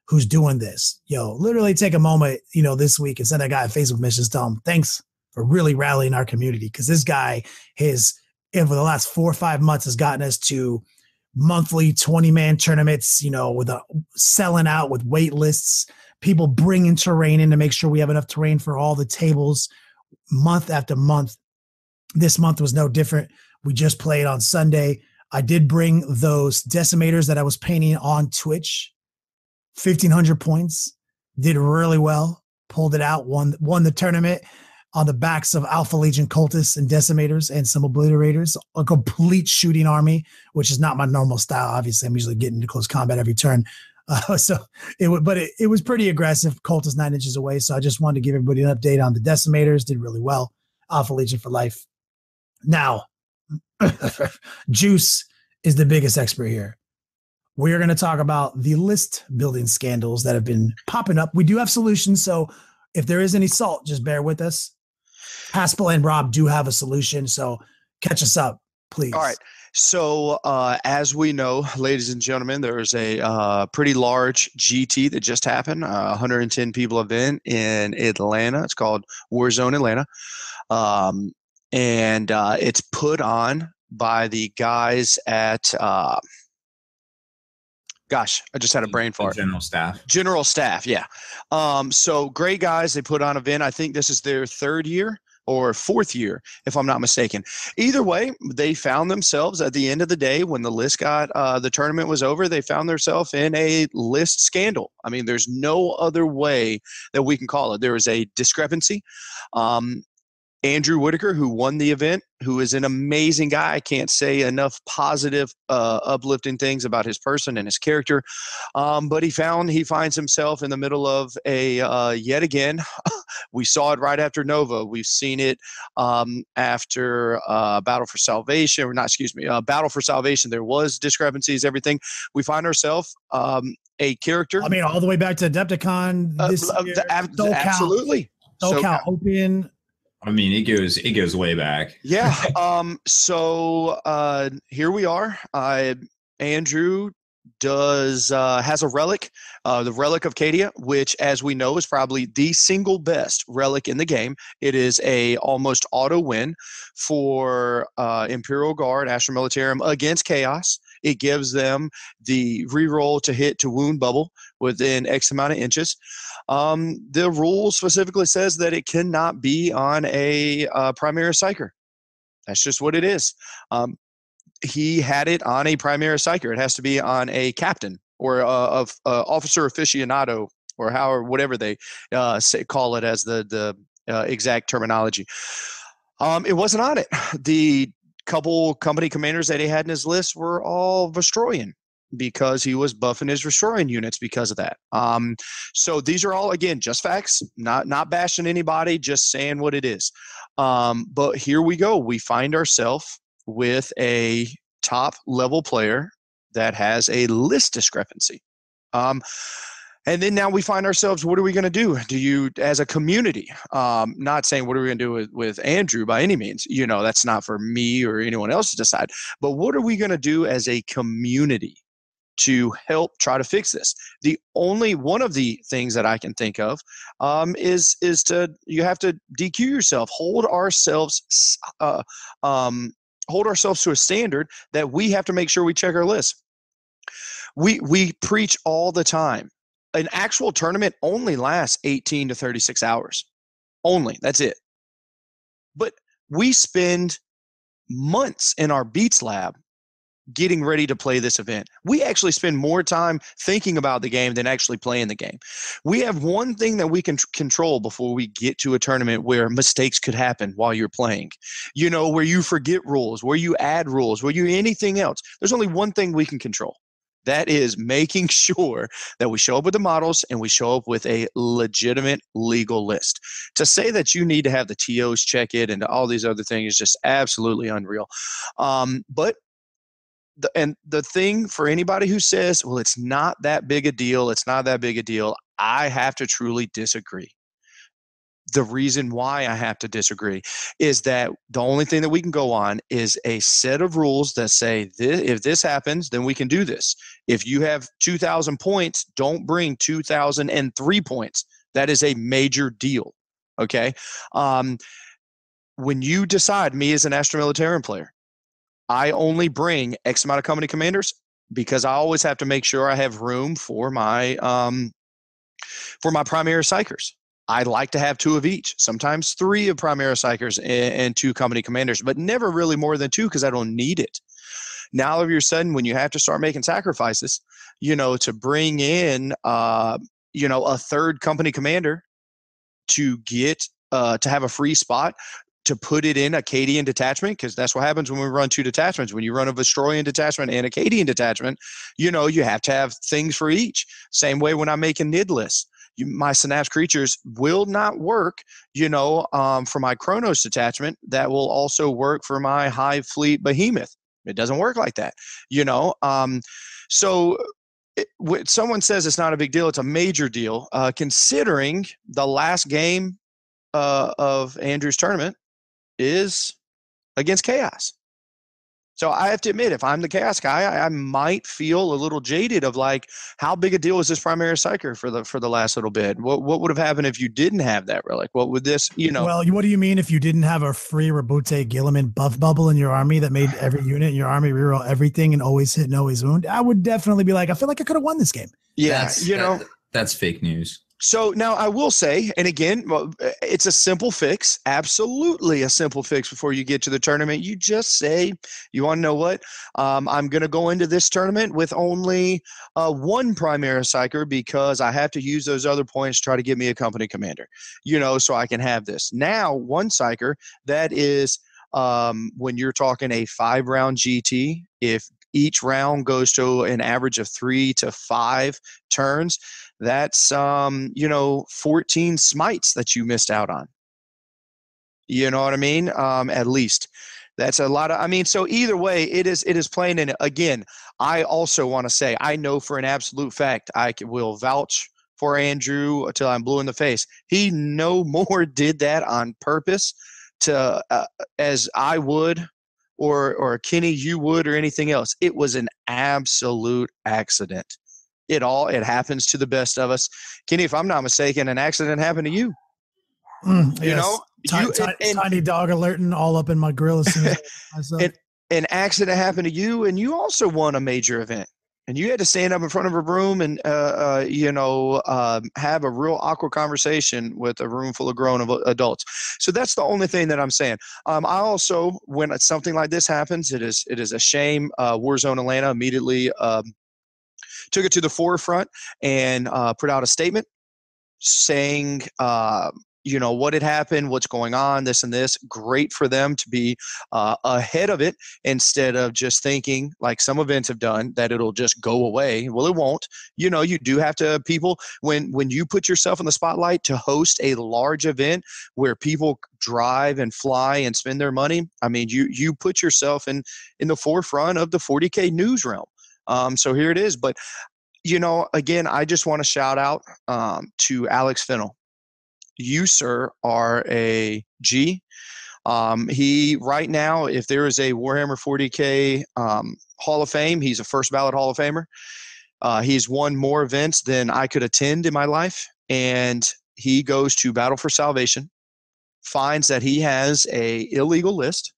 who's doing this, literally take a moment, this week and send that guy a Facebook message, tell him thanks for really rallying our community. Because this guy over the last 4 or 5 months has gotten us to monthly 20-man tournaments, with selling out with wait lists, people bringing terrain in to make sure we have enough terrain for all the tables month after month. This month was no different. We just played on Sunday. I did bring those decimators that I was painting on Twitch. 1,500 points, did really well, pulled it out, won the tournament on the backs of Alpha Legion cultists and decimators and some obliterators, a complete shooting army, which is not my normal style. Obviously, I'm usually getting into close combat every turn. So it was pretty aggressive. Cultists 9 inches away. So I just wanted to give everybody an update on the decimators. Did really well. Alpha Legion for life. Now, Juice is the biggest expert here. We're going to talk about the list building scandals that have been popping up. We do have solutions, so if there is any salt, just bear with us. Haspel and Rob do have a solution, so catch us up, please. All right. So as we know, ladies and gentlemen, there's a pretty large GT that just happened, 110 people event in Atlanta. It's called Warzone Atlanta. And it's put on by the guys at gosh, I just had a brain fart. General staff, yeah. So great guys. They put on an event. I think this is their 3rd year or 4th year, if I'm not mistaken. Either way, they found themselves at the end of the day when the list the tournament was over, they found themselves in a list scandal. I mean, there's no other way that we can call it. There is a discrepancy. Andrew Whitaker, who won the event, who is an amazing guy. I can't say enough positive, uplifting things about his person and his character. But he finds himself in the middle of yet again, we saw it right after Nova. We've seen it after Battle for Salvation. Battle for Salvation. There was discrepancies, everything. We find ourselves a character. I mean, all the way back to Adepticon this year. Absolutely. SoCal Open. I mean, it goes way back. Yeah. So here we are. Andrew has a relic, the Relic of Cadia, which, as we know, is probably the single best relic in the game. It is a almost auto win for Imperial Guard, Astra Militarum against Chaos. It gives them the reroll to hit to wound bubble within X amount of inches. The rule specifically says that it cannot be on a Primaris Psyker. That's just what it is. He had it on a Primaris Psyker. It has to be on a captain or officer aficionado, or whatever they call it as the exact terminology. It wasn't on it. The couple company commanders that he had in his list were all Vestroyan, because he was buffing his Vestroyan units because of that. So these are all, again, just facts, not bashing anybody, just saying what it is. But here we go. We find ourselves with a top level player that has a list discrepancy. And then now we find ourselves, what are we going to do? Do you, as a community, not saying what are we going to do with Andrew by any means, that's not for me or anyone else to decide, but what are we going to do as a community to help try to fix this? The only one of the things that I can think of is you have to DQ yourself, hold ourselves to a standard that we have to make sure we check our list. We preach all the time. An actual tournament only lasts 18 to 36 hours. Only. That's it. But we spend months in our Beats lab getting ready to play this event. We actually spend more time thinking about the game than actually playing the game. We have one thing that we can control before we get to a tournament where mistakes could happen while you're playing. Where you forget rules, where you add rules, where you anything else. There's only one thing we can control. That is making sure that we show up with the models and we show up with a legitimate legal list. To say that you need to have the TOs check it and all these other things is just absolutely unreal. But the thing for anybody who says, well, it's not that big a deal, I have to truly disagree. The reason why I have to disagree is that the only thing that we can go on is a set of rules that say, if this happens, then we can do this. If you have 2,000 points, don't bring 2,003 points. That is a major deal. Okay. When you decide, me as an Astra Militarum player, I only bring X amount of company commanders because I always have to make sure I have room for my Primaris Psykers. I like to have 2 of each, sometimes 3 of Primaris Psykers and 2 company commanders, but never really more than 2 because I don't need it. Now, all of a sudden, when you have to start making sacrifices, to bring in, a 3rd company commander to get to have a free spot, to put it in a Cadian detachment, because that's what happens when we run 2 detachments. When you run a Vestroyan detachment and a Cadian detachment, you have to have things for each. Same way when I'm making NID lists. My Synapse creatures will not work, for my Chronos detachment. That will also work for my Hive Fleet Behemoth. It doesn't work like that, So when someone says it's not a big deal, it's a major deal, considering the last game of Andrew's tournament is against Chaos. So I have to admit, if I'm the Chaos guy, I might feel a little jaded of like, how big a deal is this Primaris Psyker for the last little bit? What would have happened if you didn't have that relic? What would this, Well, what do you mean if you didn't have a free Rabute Gilliman buff bubble in your army that made every unit in your army reroll everything and always hit and always wound? I would definitely be like, I feel like I could have won this game. Yeah, that's fake news. So now I will say, and again, it's a simple fix, absolutely a simple fix before you get to the tournament. You just say, you want to know what? I'm going to go into this tournament with only 1 Primaris Psyker because I have to use those other points to try to get me a company commander, so I can have this. Now, 1 Psyker, that is when you're talking a 5-round GT, if each round goes to an average of 3 to 5 turns, that's 14 smites that you missed out on. You know what I mean? At least that's a lot of, so either way, it is playing in it. Again, I also want to say, I know for an absolute fact, will vouch for Andrew until I'm blue in the face. He no more did that on purpose to as I would or Kenny, you would, or anything else. It was an absolute accident. It happens to the best of us. Kenny, if I'm not mistaken, an accident happened to you. Yes. You know, tiny dog alerting all up in my grill as soon as an accident happened to you, and you also won a major event. And you had to stand up in front of a room and, have a real awkward conversation with a room full of grown adults. So that's the only thing that I'm saying. I also, when something like this happens, it is a shame. Warzone Atlanta immediately took it to the forefront and put out a statement saying, what had happened, what's going on, this and this. Great for them to be ahead of it instead of just thinking, like some events have done, that it'll just go away. Well, it won't. You do have to, people, when you put yourself in the spotlight to host a large event where people drive and fly and spend their money, I mean, you put yourself in the forefront of the 40K news realm. So here it is. But, again, I just want to shout out to Alex Fennell. You, sir, are a G. He right now, if there is a Warhammer 40K Hall of Fame, he's a first ballot Hall of Famer. He's won more events than I could attend in my life. And he goes to Battle for Salvation, finds that he has a illegal list.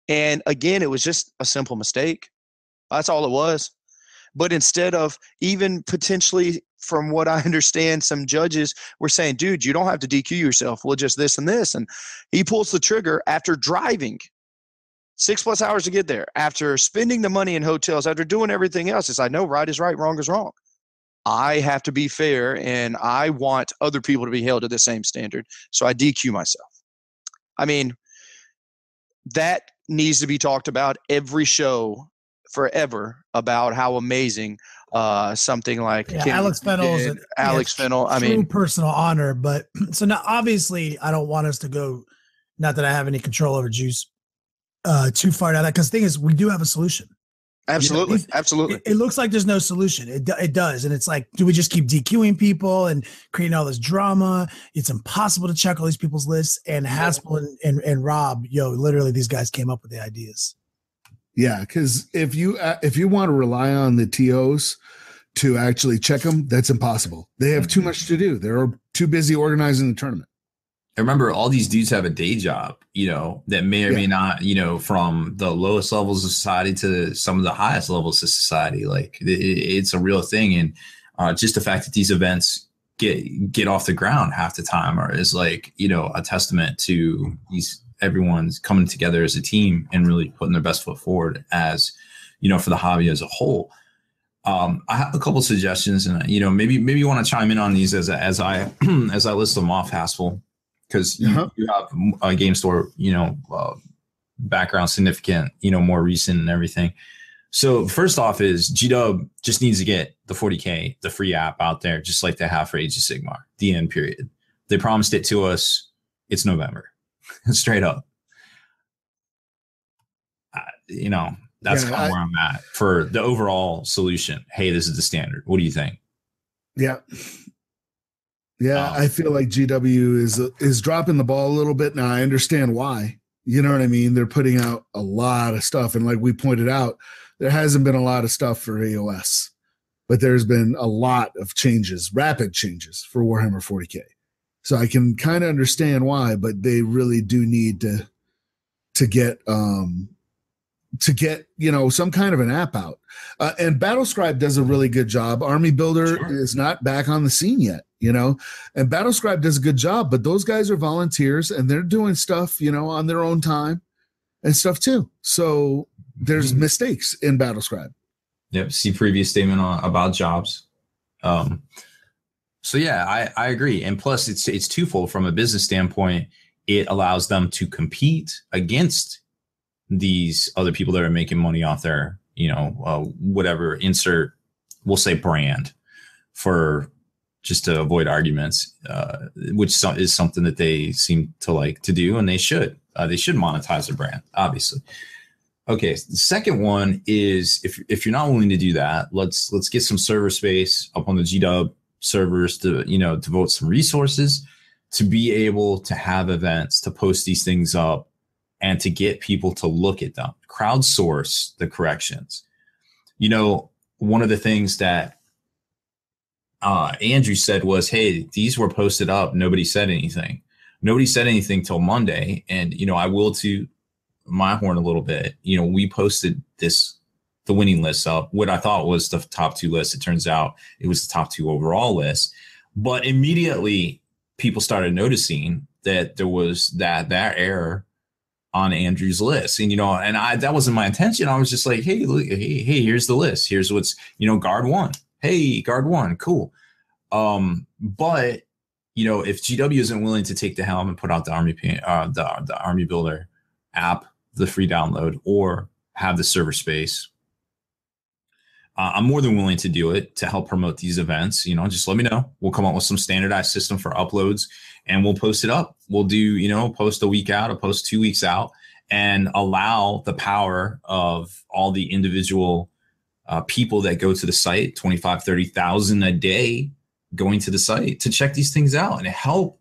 And again, it was just a simple mistake. That's all it was. But instead of even potentially, from what I understand, some judges were saying, dude, you don't have to DQ yourself. We'll just this and this. And he pulls the trigger after driving 6+ hours to get there, after spending the money in hotels, after doing everything else. It's like, no, right is right, wrong is wrong. I have to be fair, and I want other people to be held to the same standard. So I DQ myself. I mean, that needs to be talked about every show forever, about how amazing something like Alex Fennell is Alex Fennell. I mean, personal honor. But so now, obviously, I don't want us to go. Not that I have any control over Juice too far down that, because the thing is, we do have a solution. Absolutely, absolutely. It looks like there's no solution. It does, and it's like, do we just keep DQing people and creating all this drama? It's impossible to check all these people's lists. And Haspel and Rob, literally, these guys came up with the ideas. Yeah, because if you want to rely on the TOs to actually check them, that's impossible. They have too much to do. They're too busy organizing the tournament. I remember all these dudes have a day job, that may or may not, from the lowest levels of society to some of the highest levels of society. Like it's a real thing. And just the fact that these events get off the ground half the time is like, a testament to everyone's coming together as a team and really putting their best foot forward as, for the hobby as a whole. I have a couple suggestions, and maybe you want to chime in on these as I list them off, Haspel, because you have a game store, background, significant, more recent and everything. So first off is G-Dub just needs to get the 40K, the free app out there, just like they have for Age of Sigmar, the end period. They promised it to us. It's November. Straight up. That's kind of where I'm at for the overall solution. Hey, this is the standard. What do you think? Yeah. Yeah, I feel like GW is dropping the ball a little bit. Now I understand why. You know what I mean? They're putting out a lot of stuff. And like we pointed out, there hasn't been a lot of stuff for AOS, but there's been a lot of changes, rapid changes for Warhammer 40K. So I can kind of understand why, but they really do need to get some kind of an app out. And Battlescribe does a really good job. Army Builder is not back on the scene yet, and Battlescribe does a good job, but those guys are volunteers and they're doing stuff, on their own time and stuff too. So there's mistakes in Battlescribe. Yep. See previous statement about jobs. So yeah, I agree. And plus it's twofold. From a business standpoint, it allows them to compete against these other people that are making money off their, whatever insert, we'll say brand, for just to avoid arguments, which is something that they seem to like to do, and they should monetize their brand, obviously. Okay, the second one is if you're not willing to do that, let's get some server space up on the GW servers to, devote some resources to be able to have events, to post these things up, and to get people to look at them, crowdsource the corrections. One of the things that Andrew said was, hey, these were posted up. Nobody said anything. Nobody said anything till Monday. And, I will to my horn a little bit. We posted the winning list up, what I thought was the top 2 lists. It turns out it was the top 2 overall list. But immediately people started noticing that there was that error on Andrew's list. And, that wasn't my intention. I was just like, hey, look, hey, here's the list. Here's what's, guard 1. Hey, guard 1. Cool. But, if GW isn't willing to take the helm and put out the the Army Builder app, the free download, or have the server space, I'm more than willing to do it to help promote these events. Just let me know. We'll come up with some standardized system for uploads and we'll post it up. We'll do, post a week out, or post 2 weeks out, and allow the power of all the individual people that go to the site, 25, 30,000 a day going to the site, to check these things out and help,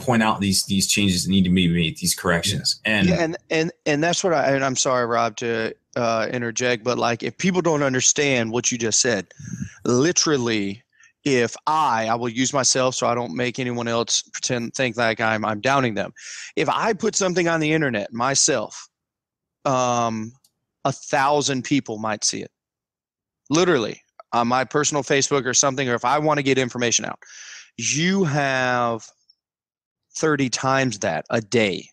point out these changes that need to be made, these corrections. And that's what and I'm sorry, Rob, to interject, but like, if people don't understand what you just said, literally, if I will use myself so I don't make anyone else think like I'm downing them. If I put something on the internet myself, 1,000 people might see it, literally, on my personal Facebook or something, or if I want to get information out. You have 30 times that a day.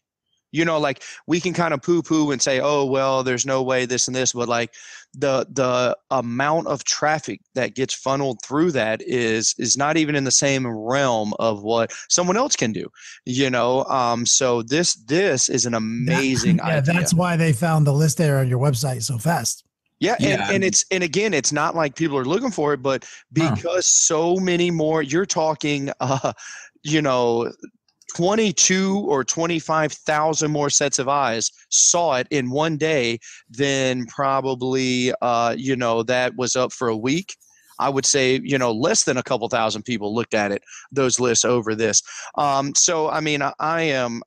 Like, we can kind of poo-poo and say, oh, well, there's no way this and this, but like the amount of traffic that gets funneled through that is not even in the same realm of what someone else can do, so this is an amazing idea. That's why they found the list there on your website so fast. And again, it's not like people are looking for it, but because so many more, you're talking 22 or 25,000 more sets of eyes saw it in one day than probably, that was up for a week. I would say, less than a couple thousand people looked at it, those lists over this. So, I mean, I am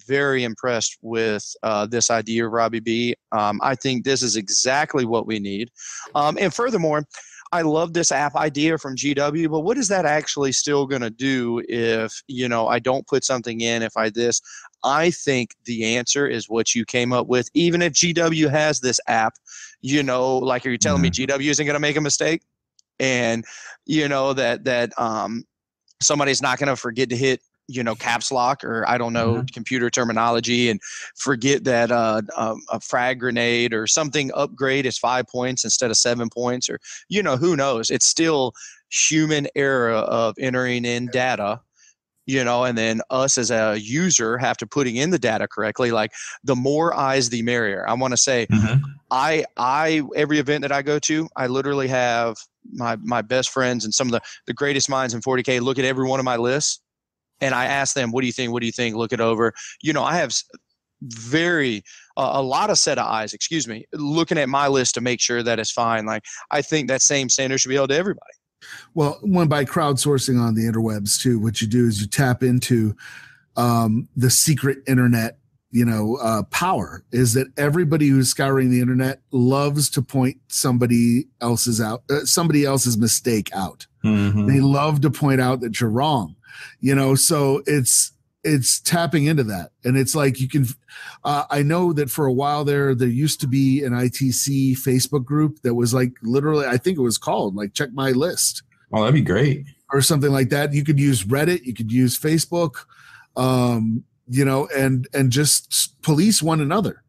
very impressed with this idea, Robbie B. I think this is exactly what we need. And furthermore, I love this app idea from GW, but what is that actually still going to do if, I don't put something in, if I this? I think the answer is what you came up with. Even if GW has this app, like, are you telling me GW isn't going to make a mistake? And, that somebody's not going to forget to hit, caps lock, or I don't know, computer terminology, and forget that a frag grenade or something upgrade is 5 points instead of 7 points, or, who knows? It's still human error of entering in data, and then us as a user have to putting in the data correctly. Like, the more eyes, the merrier. I want to say, I every event that I go to, I literally have my best friends and some of the greatest minds in 40K look at every one of my lists. And I ask them, what do you think? What do you think? Look it over. I have a lot of set of eyes, looking at my list to make sure that it's fine. Like, I think that same standard should be held to everybody. Well, by crowdsourcing on the interwebs too, what you do is you tap into the secret internet, power, is that everybody who's scouring the internet loves to point somebody else's mistake out. They love to point out that you're wrong. So it's tapping into that. And it's like, you can, I know that for a while there used to be an ITC Facebook group that was like, literally, I think it was called like Check My List. Oh, that'd be great. Or something like that. You could use Reddit, you could use Facebook, and just police one another.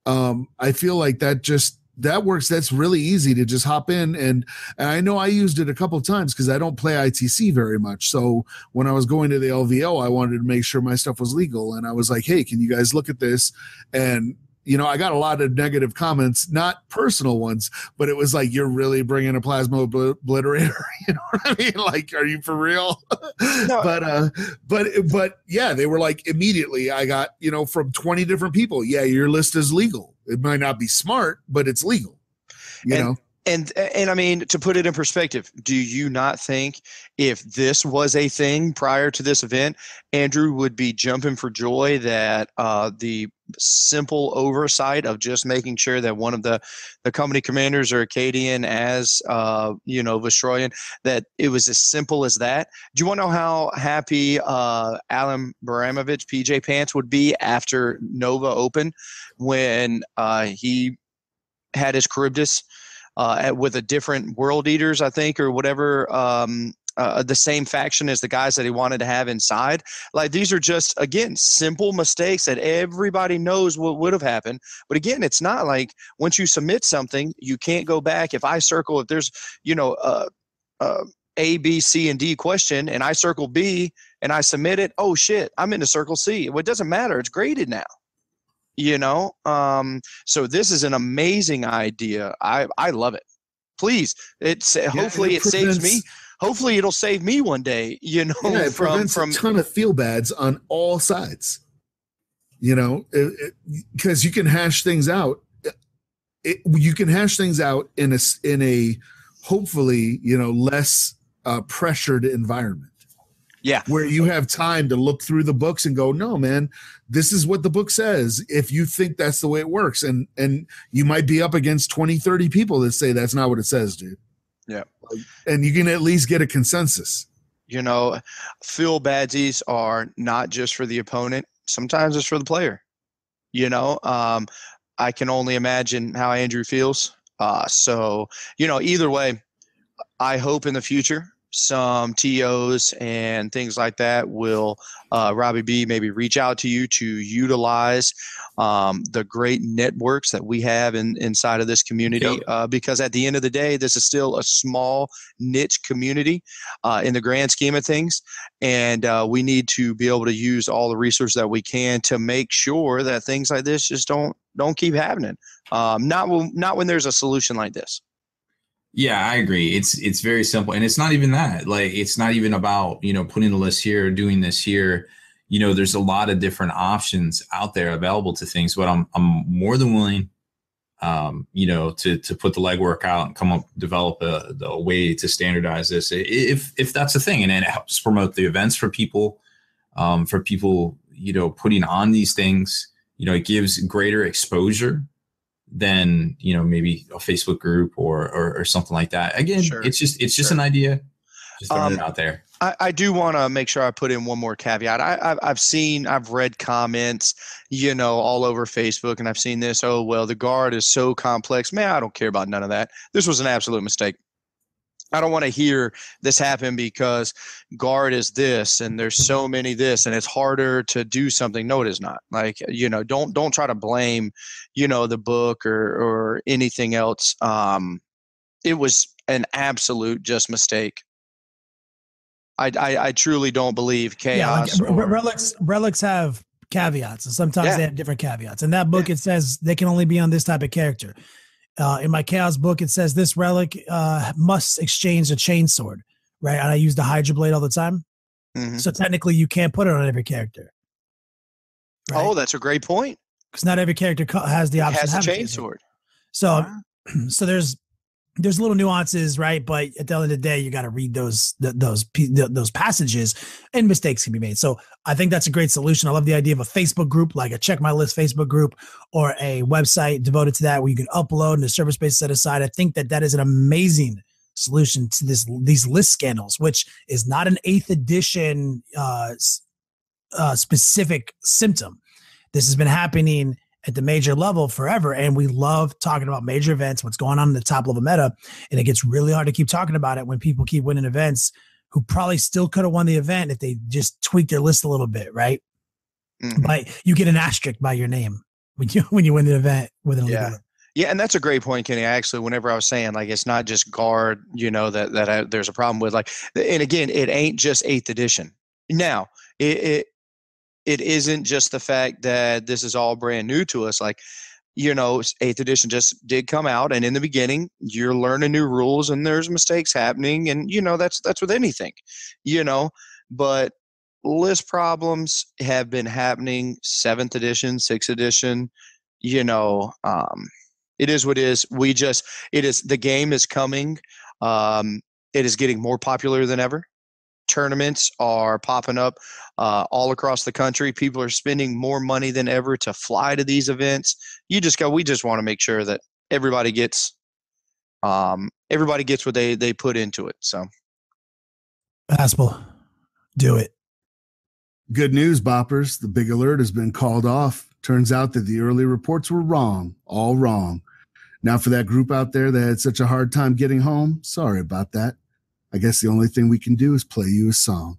I feel like that works. That's really easy to just hop in. And I know I used it a couple of times because I don't play ITC very much. So when I was going to the LVO, I wanted to make sure my stuff was legal. And I was like, hey, can you guys look at this? And, I got a lot of negative comments, not personal ones, but it was like, you're really bringing a plasma obliterator. You know what I mean? Like, are you for real? No. But yeah, they were like, immediately I got, from 20 different people. Yeah, your list is legal. It might not be smart, but it's legal. And I mean, to put it in perspective, do you not think if this was a thing prior to this event, Andrew would be jumping for joy that the simple oversight of just making sure that one of the company commanders are Acadian as Vestroyan, that it was as simple as that? Do you want to know how happy Alan Baramovich, PJ Pants, would be after Nova Open when he had his Charybdis with a different World Eaters, I think, or whatever, the same faction as the guys that he wanted to have inside? Like, these are just, again, simple mistakes that everybody knows what would have happened. But again, it's not like once you submit something, you can't go back. If there's, A, B, C, and D question, and I circle B and I submit it, oh shit, I'm into circle C. Well, it doesn't matter. It's graded now. So this is an amazing idea. I love it. Please, hopefully it saves me. Hopefully it'll save me one day, it prevents a ton of feel bads on all sides, because you can hash things out. You can hash things out in a hopefully, less pressured environment. Yeah. Where you have time to look through the books and go, no, man, this is what the book says. If you think that's the way it works, and you might be up against 20, 30 people that say that's not what it says, dude. Yeah. And you can at least get a consensus. Feel badsies are not just for the opponent. Sometimes it's for the player. I can only imagine how Andrew feels. So, either way, I hope in the future some TOs and things like that will, Robbie B, maybe reach out to you to utilize the great networks that we have inside of this community. Yep. Because at the end of the day, this is still a small niche community in the grand scheme of things. And we need to be able to use all the resources that we can to make sure that things like this just don't keep happening. Not when there's a solution like this. Yeah, I agree. It's very simple. And it's not even that. Like, it's not even about, putting the list here, doing this here. There's a lot of different options out there available to things, but I'm more than willing, to put the legwork out and develop a way to standardize this if that's a thing. And then it helps promote the events for people, putting on these things. It gives greater exposure than maybe a Facebook group or something like that. Again, sure. It's just an idea. Just throwing it out there. I do want to make sure I put in one more caveat. I've read comments, all over Facebook, and I've seen this. Oh, well, the guard is so complex. Man, I don't care about none of that. This was an absolute mistake. I don't want to hear this happen because guard is this and there's so many this and it's harder to do something. No, it is not. Like, don't try to blame, the book or anything else. It was an absolute just mistake. I truly don't believe chaos. Yeah, relics have caveats, and sometimes they have different caveats. In that book, it says they can only be on this type of character. In my chaos book, it says this relic must exchange a chainsword, right? And I use the Hydra blade all the time. Mm-hmm. So technically, you can't put it on every character. Right? Oh, that's a great point. Because not every character has the option. Has a chainsword. So, so there's little nuances, right? But at the end of the day, you got to read those passages, and mistakes can be made. So I think that's a great solution. I love the idea of a Facebook group, like a Check My List Facebook group, or a website devoted to that where you can upload and the server space set aside. I think that is an amazing solution to these list scandals, which is not an 8th edition specific symptom. This has been happening at the major level forever. And we love talking about major events, what's going on in the top level meta. And it gets really hard to keep talking about it when people keep winning events who probably still could have won the event if they just tweaked their list a little bit, right? Mm-hmm. But you get an asterisk by your name when you win the event with an elite. Yeah, and that's a great point, Kenny. Actually, whenever I was saying, like, it's not just guard, that there's a problem with, like, and again, it ain't just 8th edition. Now, it isn't just the fact that this is all brand new to us. Like, 8th edition just did come out, and in the beginning, you're learning new rules, and there's mistakes happening, and that's with anything, But list problems have been happening 7th edition, 6th edition, It is what it is. The game is coming. It is getting more popular than ever. Tournaments are popping up all across the country. People are spending more money than ever to fly to these events. We just want to make sure that everybody gets what they put into it. So, Haspel, do it. Good news, boppers. The big alert has been called off. Turns out that the early reports were wrong, all wrong. Now, for that group out there that had such a hard time getting home, sorry about that. I guess the only thing we can do is play you a song.